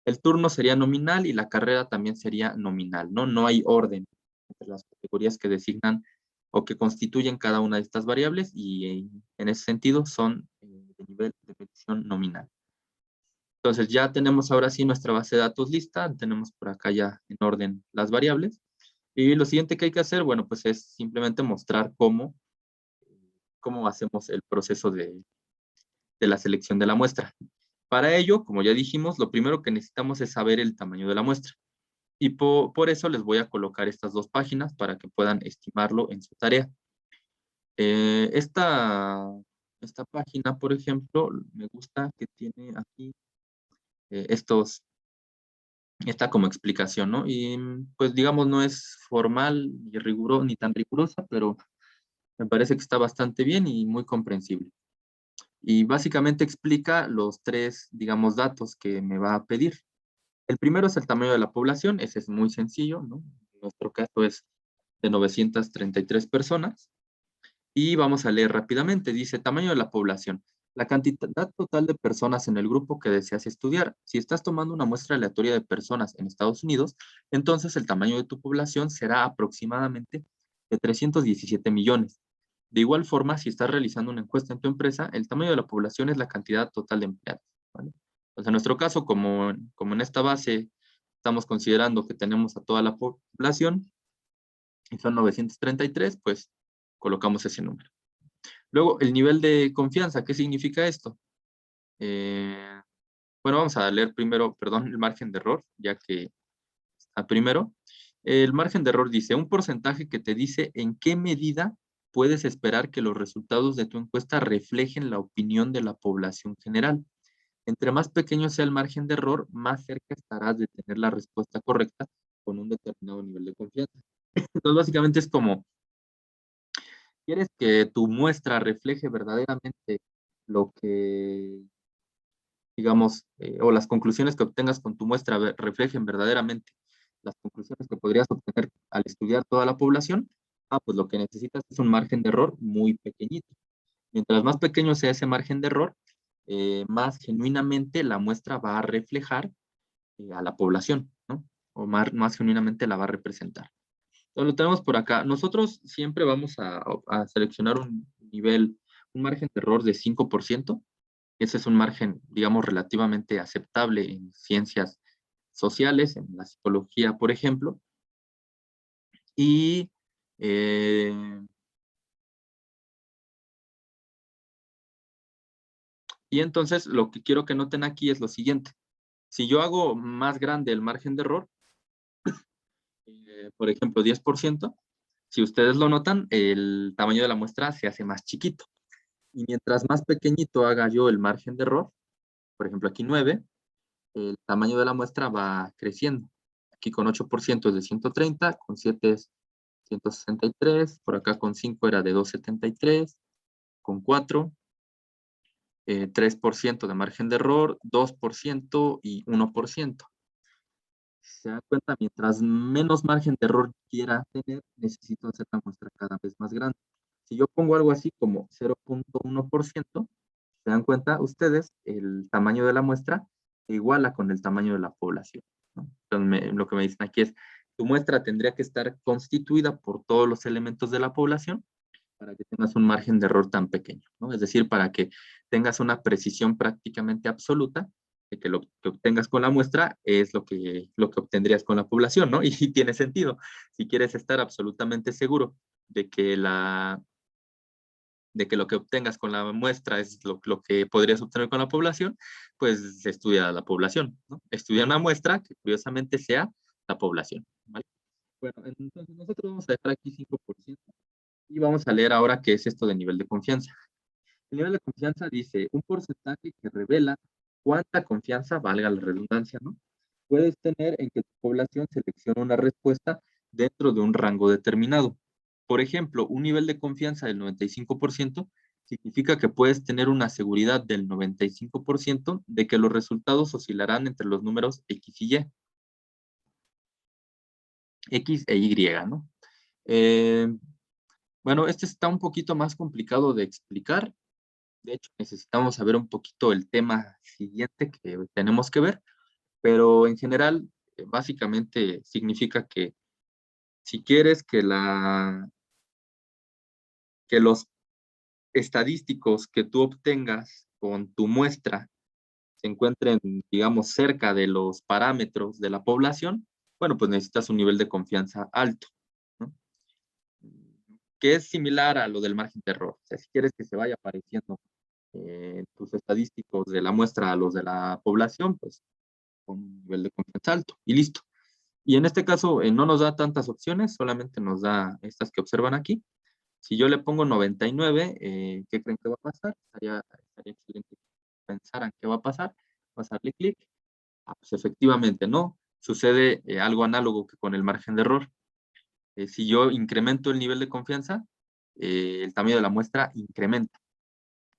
[SPEAKER 1] El turno sería nominal y la carrera también sería nominal, ¿no? No hay orden entre las categorías que designan o que constituyen cada una de estas variables y en ese sentido son de nivel de medición nominal. Entonces ya tenemos ahora sí nuestra base de datos lista, tenemos por acá ya en orden las variables. Y lo siguiente que hay que hacer, bueno, pues es simplemente mostrar cómo hacemos el proceso de la selección de la muestra. Para ello, como ya dijimos, lo primero que necesitamos es saber el tamaño de la muestra. Y por eso les voy a colocar estas dos páginas para que puedan estimarlo en su tarea. Esta página, por ejemplo, me gusta que tiene aquí esta como explicación, ¿no? Y pues digamos no es formal ni riguroso, ni tan rigurosa, pero me parece que está bastante bien y muy comprensible. Y básicamente explica los tres, digamos, datos que me va a pedir. El primero es el tamaño de la población, ese es muy sencillo, ¿no? En nuestro caso es de 933 personas. Y vamos a leer rápidamente. Dice, tamaño de la población. La cantidad total de personas en el grupo que deseas estudiar. Si estás tomando una muestra aleatoria de personas en Estados Unidos, entonces el tamaño de tu población será aproximadamente de 317 millones. De igual forma, si estás realizando una encuesta en tu empresa, el tamaño de la población es la cantidad total de empleados, ¿vale? Entonces, en nuestro caso, como en esta base estamos considerando que tenemos a toda la población, y son 933, pues colocamos ese número. Luego, el nivel de confianza, ¿qué significa esto? Bueno, vamos a leer primero, perdón, el margen de error, ya que está primero. El margen de error dice, un porcentaje que te dice en qué medida puedes esperar que los resultados de tu encuesta reflejen la opinión de la población general. Entre más pequeño sea el margen de error, más cerca estarás de tener la respuesta correcta con un determinado nivel de confianza. Entonces, básicamente es como, ¿quieres que tu muestra refleje verdaderamente lo que, digamos, o las conclusiones que obtengas con tu muestra reflejen verdaderamente las conclusiones que podrías obtener al estudiar toda la población? Ah, pues lo que necesitas es un margen de error muy pequeñito. Mientras más pequeño sea ese margen de error, más genuinamente la muestra va a reflejar a la población, ¿no? O más genuinamente la va a representar. Entonces, lo tenemos por acá. Nosotros siempre vamos a seleccionar un nivel, un margen de error de 5%. Ese es un margen, digamos, relativamente aceptable en ciencias sociales, en la psicología, por ejemplo. Y, eh, y entonces lo que quiero que noten aquí es lo siguiente. Si yo hago más grande el margen de error, por ejemplo, 10%, si ustedes lo notan, el tamaño de la muestra se hace más chiquito. Y mientras más pequeñito haga yo el margen de error, por ejemplo, aquí 9, el tamaño de la muestra va creciendo. Aquí con 8% es de 130, con 7 es 163, por acá con 5 era de 273, con 4, 3% de margen de error, 2% y 1%. Si se dan cuenta, mientras menos margen de error quiera tener, necesito hacer la muestra cada vez más grande. Si yo pongo algo así como 0.1%, se dan cuenta ustedes, el tamaño de la muestra se iguala con el tamaño de la población, ¿no? Entonces, lo que me dicen aquí es, tu muestra tendría que estar constituida por todos los elementos de la población para que tengas un margen de error tan pequeño, ¿no? Es decir, para que tengas una precisión prácticamente absoluta de que lo que obtengas con la muestra es lo que obtendrías con la población, ¿no? Y tiene sentido. Si quieres estar absolutamente seguro de que lo que obtengas con la muestra es lo que podrías obtener con la población, pues estudia la población, ¿no? Estudia una muestra que curiosamente sea la población, ¿vale? Bueno, entonces nosotros vamos a dejar aquí 5% y vamos a leer ahora qué es esto de nivel de confianza. El nivel de confianza dice un porcentaje que revela cuánta confianza, valga la redundancia, ¿no? Puedes tener en que tu población seleccione una respuesta dentro de un rango determinado. Por ejemplo, un nivel de confianza del 95% significa que puedes tener una seguridad del 95% de que los resultados oscilarán entre los números X y Y. X e Y, ¿no? Eh, bueno, este está un poquito más complicado de explicar. De hecho, necesitamos saber un poquito el tema siguiente que tenemos que ver, pero en general, básicamente significa que si quieres que los estadísticos que tú obtengas con tu muestra se encuentren, digamos, cerca de los parámetros de la población, bueno, pues necesitas un nivel de confianza alto, ¿no? Que es similar a lo del margen de error. O sea, si quieres que se vaya pareciendo tus estadísticos de la muestra a los de la población, pues con un nivel de confianza alto y listo. Y en este caso no nos da tantas opciones, solamente nos da estas que observan aquí. Si yo le pongo 99, ¿qué creen que va a pasar? Estaría excelente que pensaran qué va a pasar. Vas a darle clic. Ah, pues efectivamente, ¿no? Sucede algo análogo que con el margen de error. Si yo incremento el nivel de confianza, el tamaño de la muestra incrementa.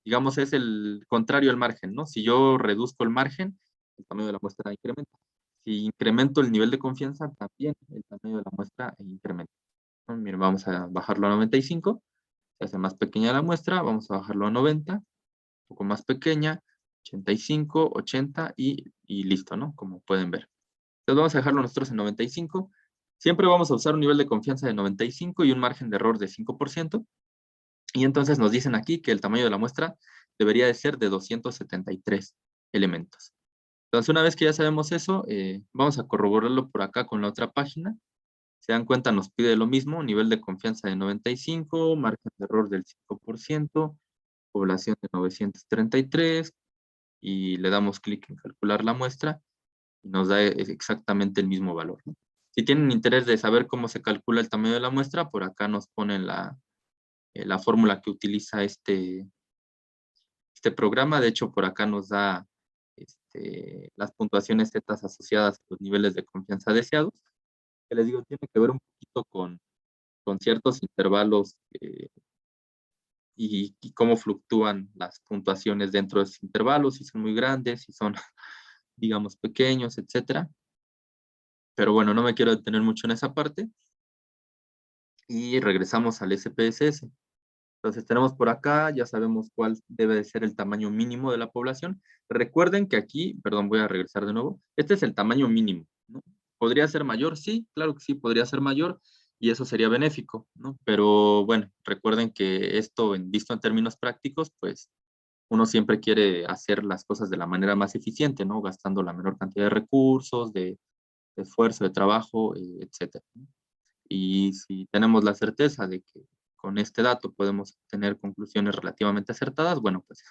[SPEAKER 1] Digamos, es el contrario al margen, ¿no? Si yo reduzco el margen, el tamaño de la muestra incrementa. Si incremento el nivel de confianza, también el tamaño de la muestra incrementa. Miren, vamos a bajarlo a 95. Se hace más pequeña la muestra, vamos a bajarlo a 90, un poco más pequeña, 85, 80 y listo, ¿no? Como pueden ver. Entonces vamos a dejarlo nosotros en 95. Siempre vamos a usar un nivel de confianza de 95 y un margen de error de 5%. Y entonces nos dicen aquí que el tamaño de la muestra debería de ser de 273 elementos. Entonces, una vez que ya sabemos eso, vamos a corroborarlo por acá con la otra página. Se dan cuenta, nos pide lo mismo, nivel de confianza de 95, margen de error del 5%, población de 933, y le damos clic en calcular la muestra, y nos da exactamente el mismo valor, ¿no? Si tienen interés de saber cómo se calcula el tamaño de la muestra, por acá nos ponen la fórmula que utiliza este programa. De hecho, por acá nos da las puntuaciones Z asociadas a los niveles de confianza deseados, que les digo, tiene que ver un poquito con ciertos intervalos y cómo fluctúan las puntuaciones dentro de esos intervalos, si son muy grandes, si son, digamos, pequeños, etcétera. Pero bueno, no me quiero detener mucho en esa parte. Y regresamos al SPSS. Entonces tenemos por acá, ya sabemos cuál debe de ser el tamaño mínimo de la población. Recuerden que aquí, perdón, voy a regresar de nuevo, este es el tamaño mínimo, ¿no? ¿Podría ser mayor? Sí, claro que sí, podría ser mayor y eso sería benéfico, ¿no? Pero bueno, recuerden que esto, visto en términos prácticos, pues uno siempre quiere hacer las cosas de la manera más eficiente, ¿no? Gastando la menor cantidad de recursos, de esfuerzo, de trabajo, etcétera, ¿no? Y si tenemos la certeza de que con este dato podemos tener conclusiones relativamente acertadas, bueno, pues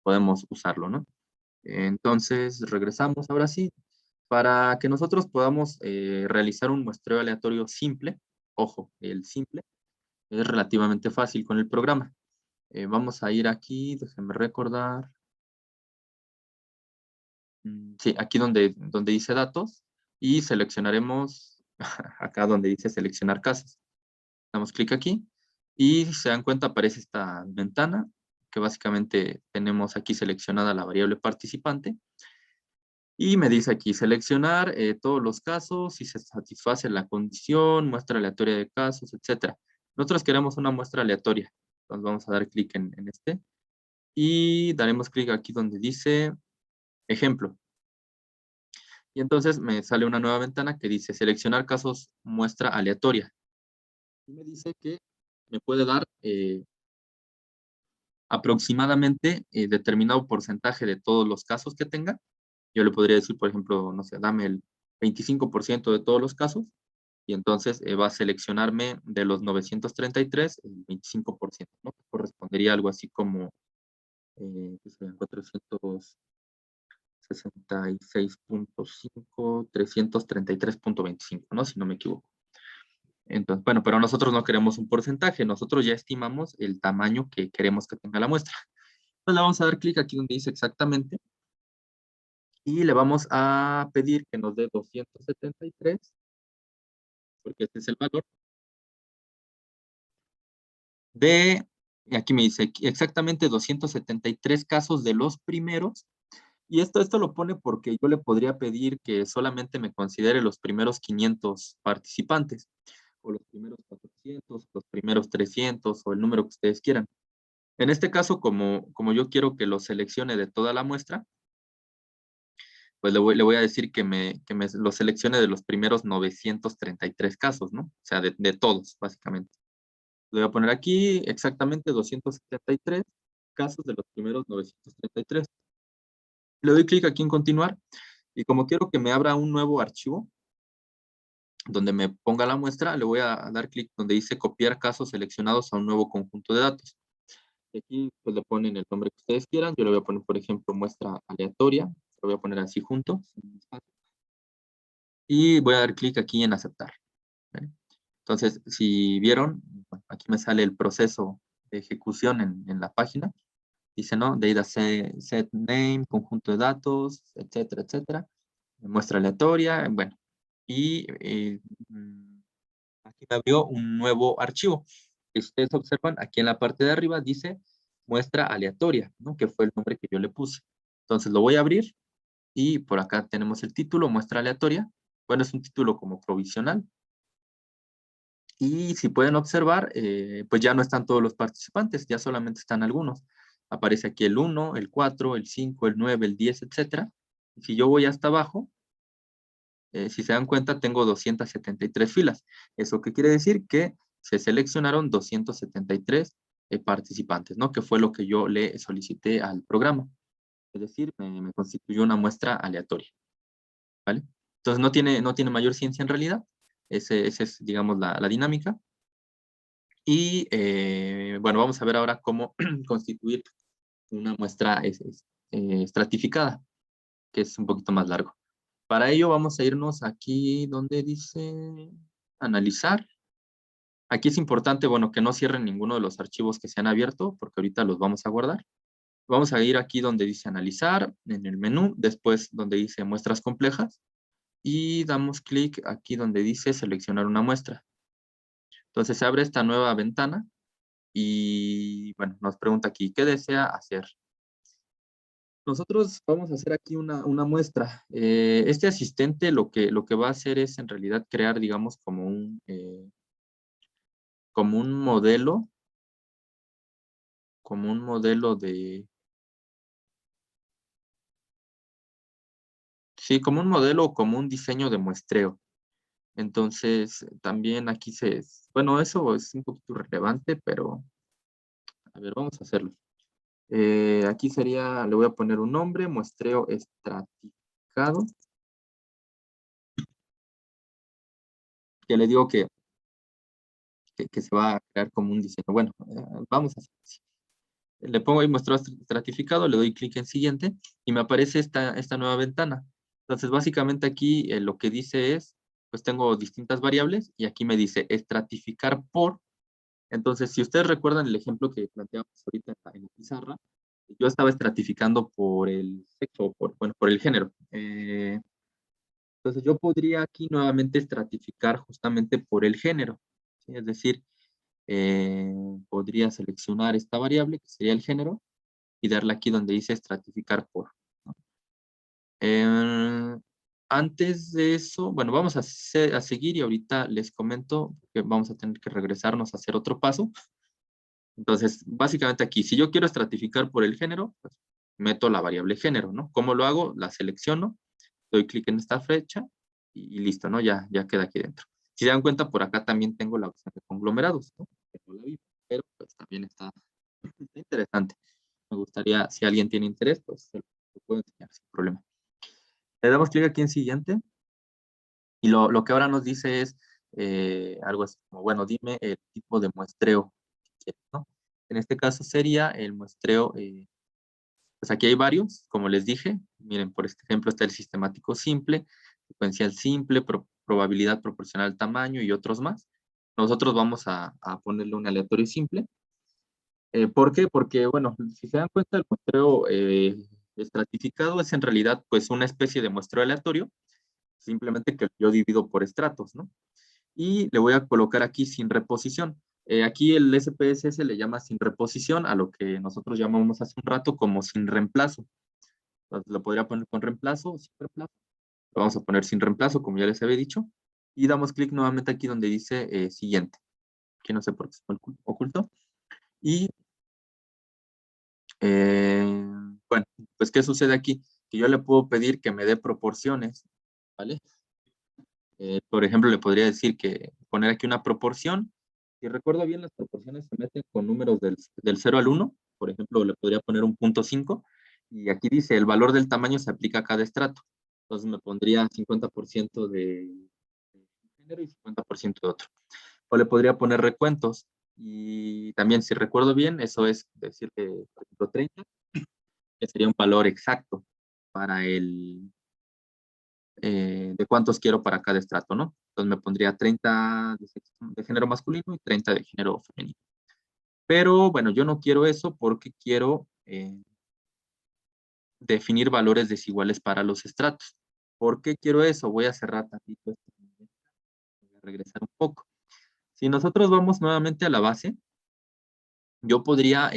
[SPEAKER 1] podemos usarlo, ¿no? Entonces, regresamos ahora sí. Para que nosotros podamos realizar un muestreo aleatorio simple, ojo, el simple, es relativamente fácil con el programa. Vamos a ir aquí, déjenme recordar. Sí, aquí donde dice datos y seleccionaremos acá donde dice seleccionar casos. Damos clic aquí y si se dan cuenta aparece esta ventana que básicamente tenemos aquí seleccionada la variable participante y me dice aquí seleccionar todos los casos, si se satisface la condición, muestra aleatoria de casos, etcétera. Nosotros queremos una muestra aleatoria, entonces vamos a dar clic en este y daremos clic aquí donde dice ejemplo. Y entonces me sale una nueva ventana que dice seleccionar casos muestra aleatoria. Y me dice que me puede dar aproximadamente determinado porcentaje de todos los casos que tenga. Yo le podría decir, por ejemplo, no sé, dame el 25% de todos los casos y entonces va a seleccionarme de los 933 el 25%, ¿no? Que correspondería a algo así como 466.5, 333.25, ¿no? Si no me equivoco. Entonces, bueno, pero nosotros no queremos un porcentaje, nosotros ya estimamos el tamaño que queremos que tenga la muestra. Entonces le vamos a dar clic aquí donde dice exactamente y le vamos a pedir que nos dé 273, porque este es el valor de, aquí me dice exactamente 273 casos de los primeros. Y esto lo pone porque yo le podría pedir que solamente me considere los primeros 500 participantes, o los primeros 400, los primeros 300, o el número que ustedes quieran. En este caso, como yo quiero que lo seleccione de toda la muestra, pues le voy a decir que me lo seleccione de los primeros 933 casos, ¿no? O sea, de todos, básicamente. Le voy a poner aquí exactamente 273 casos de los primeros 933. Le doy clic aquí en continuar y como quiero que me abra un nuevo archivo donde me ponga la muestra, le voy a dar clic donde dice copiar casos seleccionados a un nuevo conjunto de datos. Y aquí pues le ponen el nombre que ustedes quieran. Yo le voy a poner, por ejemplo, muestra aleatoria. Lo voy a poner así junto. Y voy a dar clic aquí en aceptar. ¿Vale? Entonces, si vieron, aquí me sale el proceso de ejecución en la página. Dice, ¿no? Data set name, conjunto de datos, etcétera, etcétera. Muestra aleatoria, bueno. Y aquí me abrió un nuevo archivo. Si ustedes observan, aquí en la parte de arriba dice muestra aleatoria, ¿no? Que fue el nombre que yo le puse. Entonces lo voy a abrir y por acá tenemos el título, muestra aleatoria. Bueno, es un título como provisional. Y si pueden observar, pues ya no están todos los participantes, ya solamente están algunos. Aparece aquí el 1, el 4, el 5, el 9, el 10, etcétera. Si yo voy hasta abajo, si se dan cuenta, tengo 273 filas. ¿Eso qué quiere decir? Que se seleccionaron 273 participantes, ¿no? Que fue lo que yo le solicité al programa. Es decir, me constituyó una muestra aleatoria, ¿vale? Entonces no tiene mayor ciencia en realidad. Esa es, digamos, la dinámica. Y bueno, vamos a ver ahora cómo constituir una muestra estratificada, que es un poquito más largo. Para ello vamos a irnos aquí donde dice analizar. Aquí es importante, bueno, que no cierren ninguno de los archivos que se han abierto, porque ahorita los vamos a guardar. Vamos a ir aquí donde dice analizar, en el menú, después donde dice muestras complejas, y damos clic aquí donde dice seleccionar una muestra. Entonces se abre esta nueva ventana y, bueno, nos pregunta aquí, ¿qué desea hacer? Nosotros vamos a hacer aquí una muestra. Este asistente lo que va a hacer es en realidad crear, digamos, como un modelo de, sí, como un modelo o como un diseño de muestreo. Entonces, también aquí bueno, eso es un poquito relevante, pero a ver, vamos a hacerlo. Aquí sería, le voy a poner un nombre, muestreo estratificado. Ya le digo que se va a crear como un diseño. Bueno, vamos a hacer así. Le pongo ahí muestreo estratificado, le doy clic en siguiente y me aparece esta nueva ventana. Entonces, básicamente aquí lo que dice es, pues tengo distintas variables y aquí me dice estratificar por. Entonces, si ustedes recuerdan el ejemplo que planteamos ahorita en la pizarra, yo estaba estratificando por el sexo, bueno, por el género. Entonces, yo podría aquí nuevamente estratificar justamente por el género. ¿Sí? Es decir, podría seleccionar esta variable, que sería el género, y darle aquí donde dice estratificar por, ¿no? Antes de eso, bueno, vamos a seguir y ahorita les comento que vamos a tener que regresarnos a hacer otro paso. Entonces, básicamente aquí, si yo quiero estratificar por el género, pues meto la variable género, ¿no? ¿Cómo lo hago? La selecciono, doy clic en esta flecha y listo, ¿no? Ya queda aquí dentro. Si se dan cuenta, por acá también tengo la opción de conglomerados, ¿no? Que no la vi, pero pues también está interesante. Me gustaría, si alguien tiene interés, pues se lo puedo enseñar sin problema. Le damos clic aquí en siguiente y lo que ahora nos dice es algo así como, bueno, dime el tipo de muestreo que quieres, ¿no? En este caso sería el muestreo, pues aquí hay varios, como les dije. Miren, por este ejemplo está el sistemático simple, secuencial simple, probabilidad proporcional al tamaño y otros más. Nosotros vamos a ponerle un aleatorio simple. ¿Por qué? Porque, bueno, si se dan cuenta, el muestreo estratificado es en realidad pues una especie de muestreo aleatorio, simplemente que yo divido por estratos, ¿no? Y le voy a colocar aquí sin reposición. Aquí el SPSS le llama sin reposición a lo que nosotros llamamos hace un rato como sin reemplazo. Entonces lo podría poner con reemplazo o sin reemplazo. Lo vamos a poner sin reemplazo, como ya les había dicho. Y damos clic nuevamente aquí donde dice siguiente. Que no sé por qué está oculto. Y Eh, bueno, pues ¿qué sucede aquí? Que yo le puedo pedir que me dé proporciones, ¿vale? Por ejemplo, le podría decir que poner aquí una proporción. Si recuerdo bien, las proporciones se meten con números del 0 al 1. Por ejemplo, le podría poner un punto 5. Y aquí dice, el valor del tamaño se aplica a cada estrato. Entonces me pondría 50% de género y 50% de otro. O le podría poner recuentos. Y también, si recuerdo bien, eso es decir que, por ejemplo, 30 que sería un valor exacto para de cuántos quiero para cada estrato, ¿no? Entonces me pondría 30 de género masculino y 30 de género femenino. Pero bueno, yo no quiero eso porque quiero definir valores desiguales para los estratos. ¿Por qué quiero eso? Voy a cerrar tantito esto. Voy a regresar un poco. Si nosotros vamos nuevamente a la base, yo podría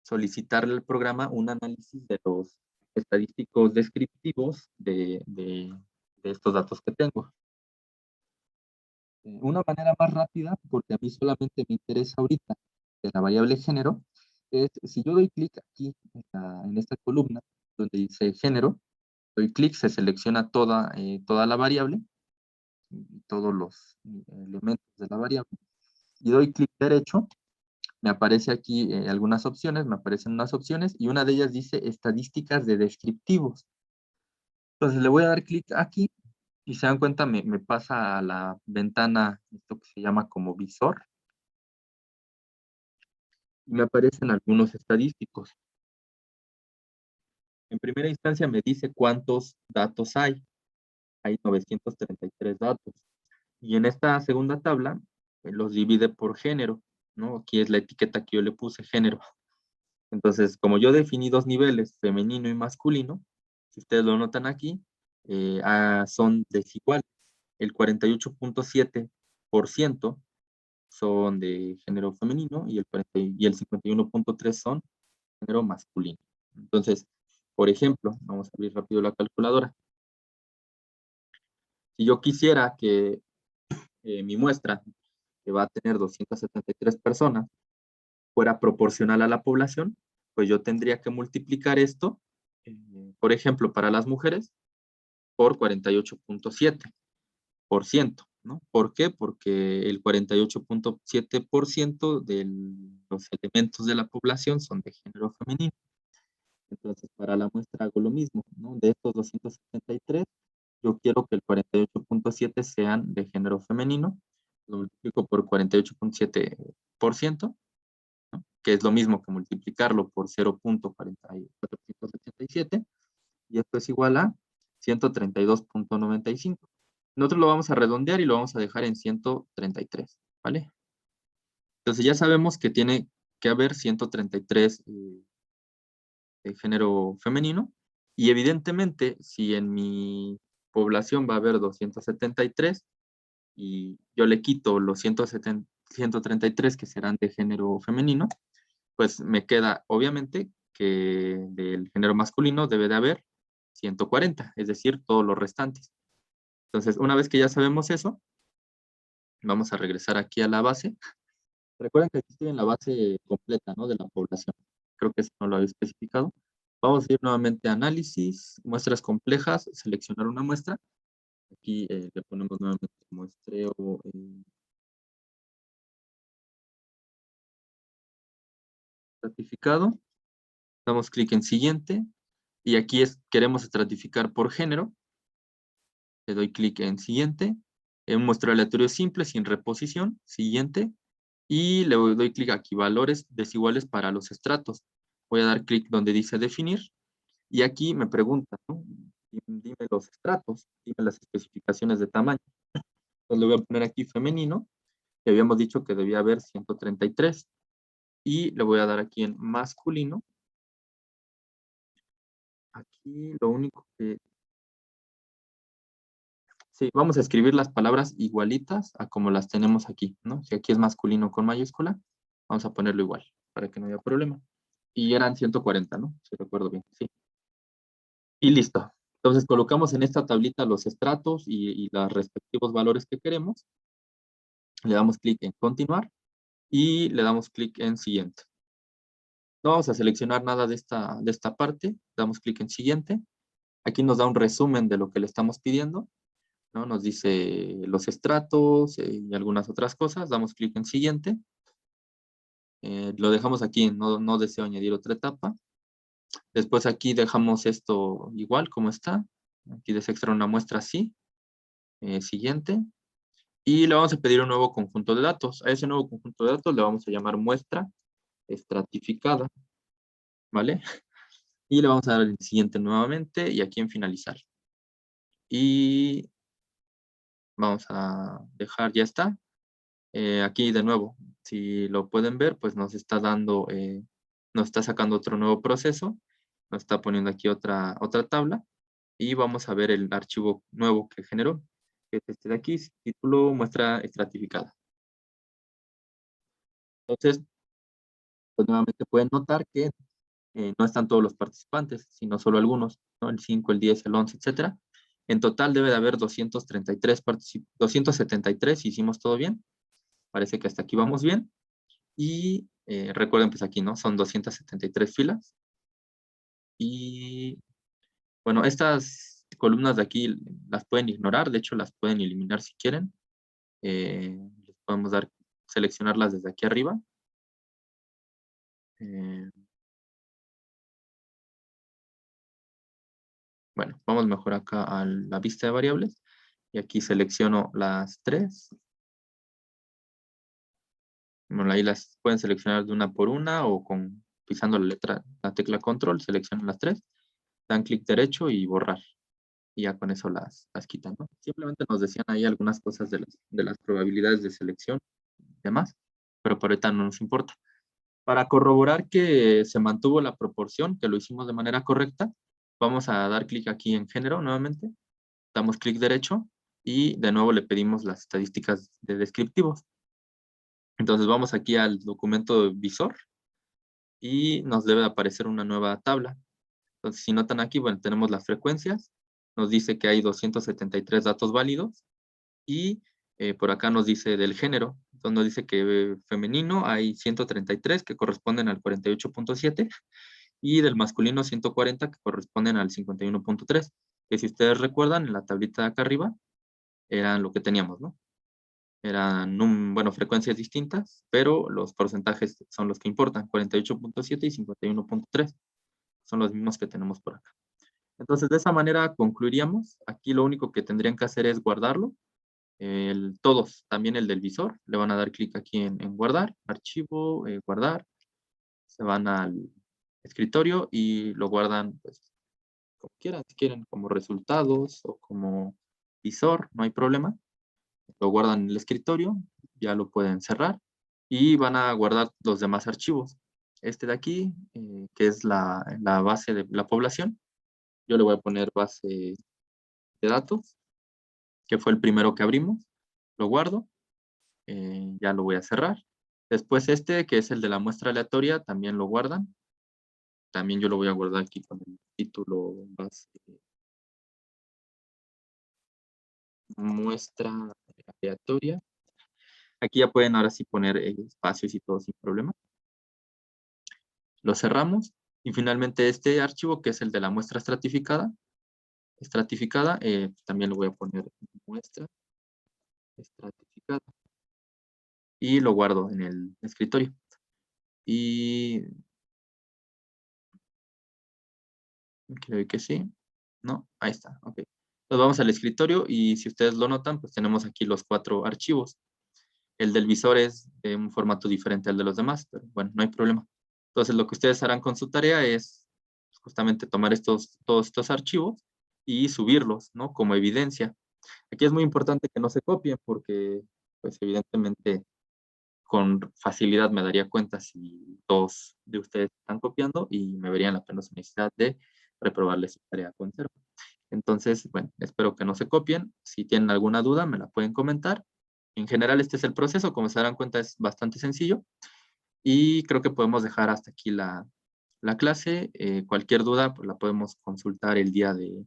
[SPEAKER 1] solicitarle al programa un análisis de los estadísticos descriptivos de estos datos que tengo. Una manera más rápida, porque a mí solamente me interesa ahorita de la variable género, es si yo doy clic aquí en esta columna donde dice género, doy clic, se selecciona toda la variable, todos los elementos de la variable, y doy clic derecho, me aparece aquí algunas opciones, me aparecen unas opciones, y una de ellas dice estadísticas de descriptivos. Entonces le voy a dar clic aquí, y se dan cuenta, me pasa a la ventana, esto que se llama como visor, y me aparecen algunos estadísticos. En primera instancia me dice cuántos datos hay. Hay 933 datos. Y en esta segunda tabla los divide por género, ¿no? Aquí es la etiqueta que yo le puse, género. Entonces, como yo definí dos niveles, femenino y masculino, si ustedes lo notan aquí, son desiguales. El 48.7% son de género femenino y el 51.3% son género masculino. Entonces, por ejemplo, vamos a abrir rápido la calculadora. Si yo quisiera que mi muestra, que va a tener 273 personas, fuera proporcional a la población, pues yo tendría que multiplicar esto, por ejemplo, para las mujeres, por 48.7%, ¿no? ¿Por qué? Porque el 48.7% de los elementos de la población son de género femenino. Entonces, para la muestra hago lo mismo, ¿no? De estos 273, yo quiero que el 48.7 sean de género femenino, lo multiplico por 48.7%, ¿no? Que es lo mismo que multiplicarlo por 0.487, y esto es igual a 132.95. Nosotros lo vamos a redondear y lo vamos a dejar en 133, ¿vale? Entonces ya sabemos que tiene que haber 133 de género femenino, y evidentemente si en mi población va a haber 273 y yo le quito los 133 que serán de género femenino, pues me queda obviamente que del género masculino debe de haber 140, es decir, todos los restantes. Entonces, una vez que ya sabemos eso, vamos a regresar aquí a la base. Recuerden que aquí estoy en la base completa, ¿no? De la población. Creo que eso no lo había especificado. Vamos a ir nuevamente a análisis, muestras complejas, seleccionar una muestra. Aquí le ponemos nuevamente muestreo estratificado. Damos clic en siguiente. Y aquí queremos estratificar por género. Le doy clic en siguiente. En muestreo aleatorio simple, sin reposición. Siguiente. Y le doy clic aquí, valores desiguales para los estratos. Voy a dar clic donde dice definir. Y aquí me pregunta, ¿no? Dime los estratos, dime las especificaciones de tamaño. Entonces le voy a poner aquí femenino, que habíamos dicho que debía haber 133. Y le voy a dar aquí en masculino. Aquí lo único que... Sí, vamos a escribir las palabras igualitas a como las tenemos aquí, ¿no? Si aquí es masculino con mayúscula, vamos a ponerlo igual, para que no haya problema. Y eran 140, ¿no? Si recuerdo bien, sí. Y listo. Entonces colocamos en esta tablita los estratos y los respectivos valores que queremos. Le damos clic en continuar y le damos clic en siguiente. No vamos a seleccionar nada de esta parte. Damos clic en siguiente. Aquí nos da un resumen de lo que le estamos pidiendo, ¿no? Nos dice los estratos y algunas otras cosas. Damos clic en siguiente. Lo dejamos aquí, no deseo añadir otra etapa. Después aquí dejamos esto igual como está. Aquí deseo extraer una muestra así. Siguiente. Y le vamos a pedir un nuevo conjunto de datos. A ese nuevo conjunto de datos le vamos a llamar muestra estratificada, ¿vale? Y le vamos a dar el siguiente nuevamente y aquí en finalizar. Y vamos a dejar, ya está. Aquí de nuevo, si lo pueden ver, pues nos está dando, nos está sacando otro nuevo proceso, nos está poniendo aquí otra tabla y vamos a ver el archivo nuevo que generó, que es este de aquí, título muestra estratificada. Entonces, pues nuevamente pueden notar que no están todos los participantes, sino solo algunos, ¿no? El 5, el 10, el 11, etcétera. En total debe de haber 273, hicimos todo bien. Parece que hasta aquí vamos bien. Y recuerden, pues aquí, ¿no? Son 273 filas. Y bueno, estas columnas de aquí las pueden ignorar, de hecho las pueden eliminar si quieren. Les podemos seleccionarlas desde aquí arriba. Bueno, vamos mejor acá a la vista de variables. Y aquí selecciono las tres. Bueno, ahí las pueden seleccionar de una por una o pisando la tecla control, seleccionan las tres, dan clic derecho y borrar. Y ya con eso las quitan, ¿no? Simplemente nos decían ahí algunas cosas de las probabilidades de selección y demás, pero por ahorita no nos importa. Para corroborar que se mantuvo la proporción, que lo hicimos de manera correcta, vamos a dar clic aquí en género nuevamente, damos clic derecho y de nuevo le pedimos las estadísticas de descriptivos. Entonces vamos aquí al documento visor y nos debe aparecer una nueva tabla. Entonces si notan aquí, bueno, tenemos las frecuencias, nos dice que hay 273 datos válidos y por acá nos dice del género, entonces nos dice que femenino hay 133 que corresponden al 48.7 y del masculino 140 que corresponden al 51.3, que si ustedes recuerdan en la tablita de acá arriba eran lo que teníamos, ¿no? Eran, bueno, frecuencias distintas, pero los porcentajes son los que importan, 48.7 y 51.3. Son los mismos que tenemos por acá. Entonces, de esa manera concluiríamos. Aquí lo único que tendrían que hacer es guardarlo. Todos, también el del visor, le van a dar clic aquí en guardar, archivo, guardar. Se van al escritorio y lo guardan, pues, como quieran. Si quieren, como resultados o como visor, no hay problema. Lo guardan en el escritorio, ya lo pueden cerrar y van a guardar los demás archivos. Este de aquí, que es la base de la población, yo le voy a poner base de datos, que fue el primero que abrimos, lo guardo, ya lo voy a cerrar. Después este, que es el de la muestra aleatoria, también lo guardan. También yo lo voy a guardar aquí con el título base muestra aleatoria. Aquí ya pueden ahora sí poner espacios y todo sin problema. Lo cerramos y finalmente este archivo que es el de la muestra estratificada, también lo voy a poner muestra estratificada y lo guardo en el escritorio. Y creo que sí, ¿no? Ahí está, ok. Entonces vamos al escritorio y si ustedes lo notan, pues tenemos aquí los 4 archivos. El del visor es de un formato diferente al de los demás, pero bueno, no hay problema. Entonces lo que ustedes harán con su tarea es justamente tomar todos estos archivos y subirlos, ¿no? Como evidencia. Aquí es muy importante que no se copien porque, pues evidentemente, con facilidad me daría cuenta si 2 de ustedes están copiando y me verían la penosa necesidad de reprobarles su tarea con 0. Entonces, bueno, espero que no se copien. Si tienen alguna duda, me la pueden comentar. En general, este es el proceso. Como se darán cuenta, es bastante sencillo. Y creo que podemos dejar hasta aquí la clase. Cualquier duda, pues la podemos consultar el día de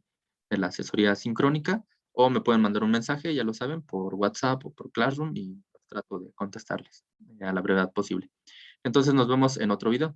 [SPEAKER 1] la asesoría sincrónica o me pueden mandar un mensaje, ya lo saben, por WhatsApp o por Classroom y trato de contestarles a la brevedad posible. Entonces nos vemos en otro video.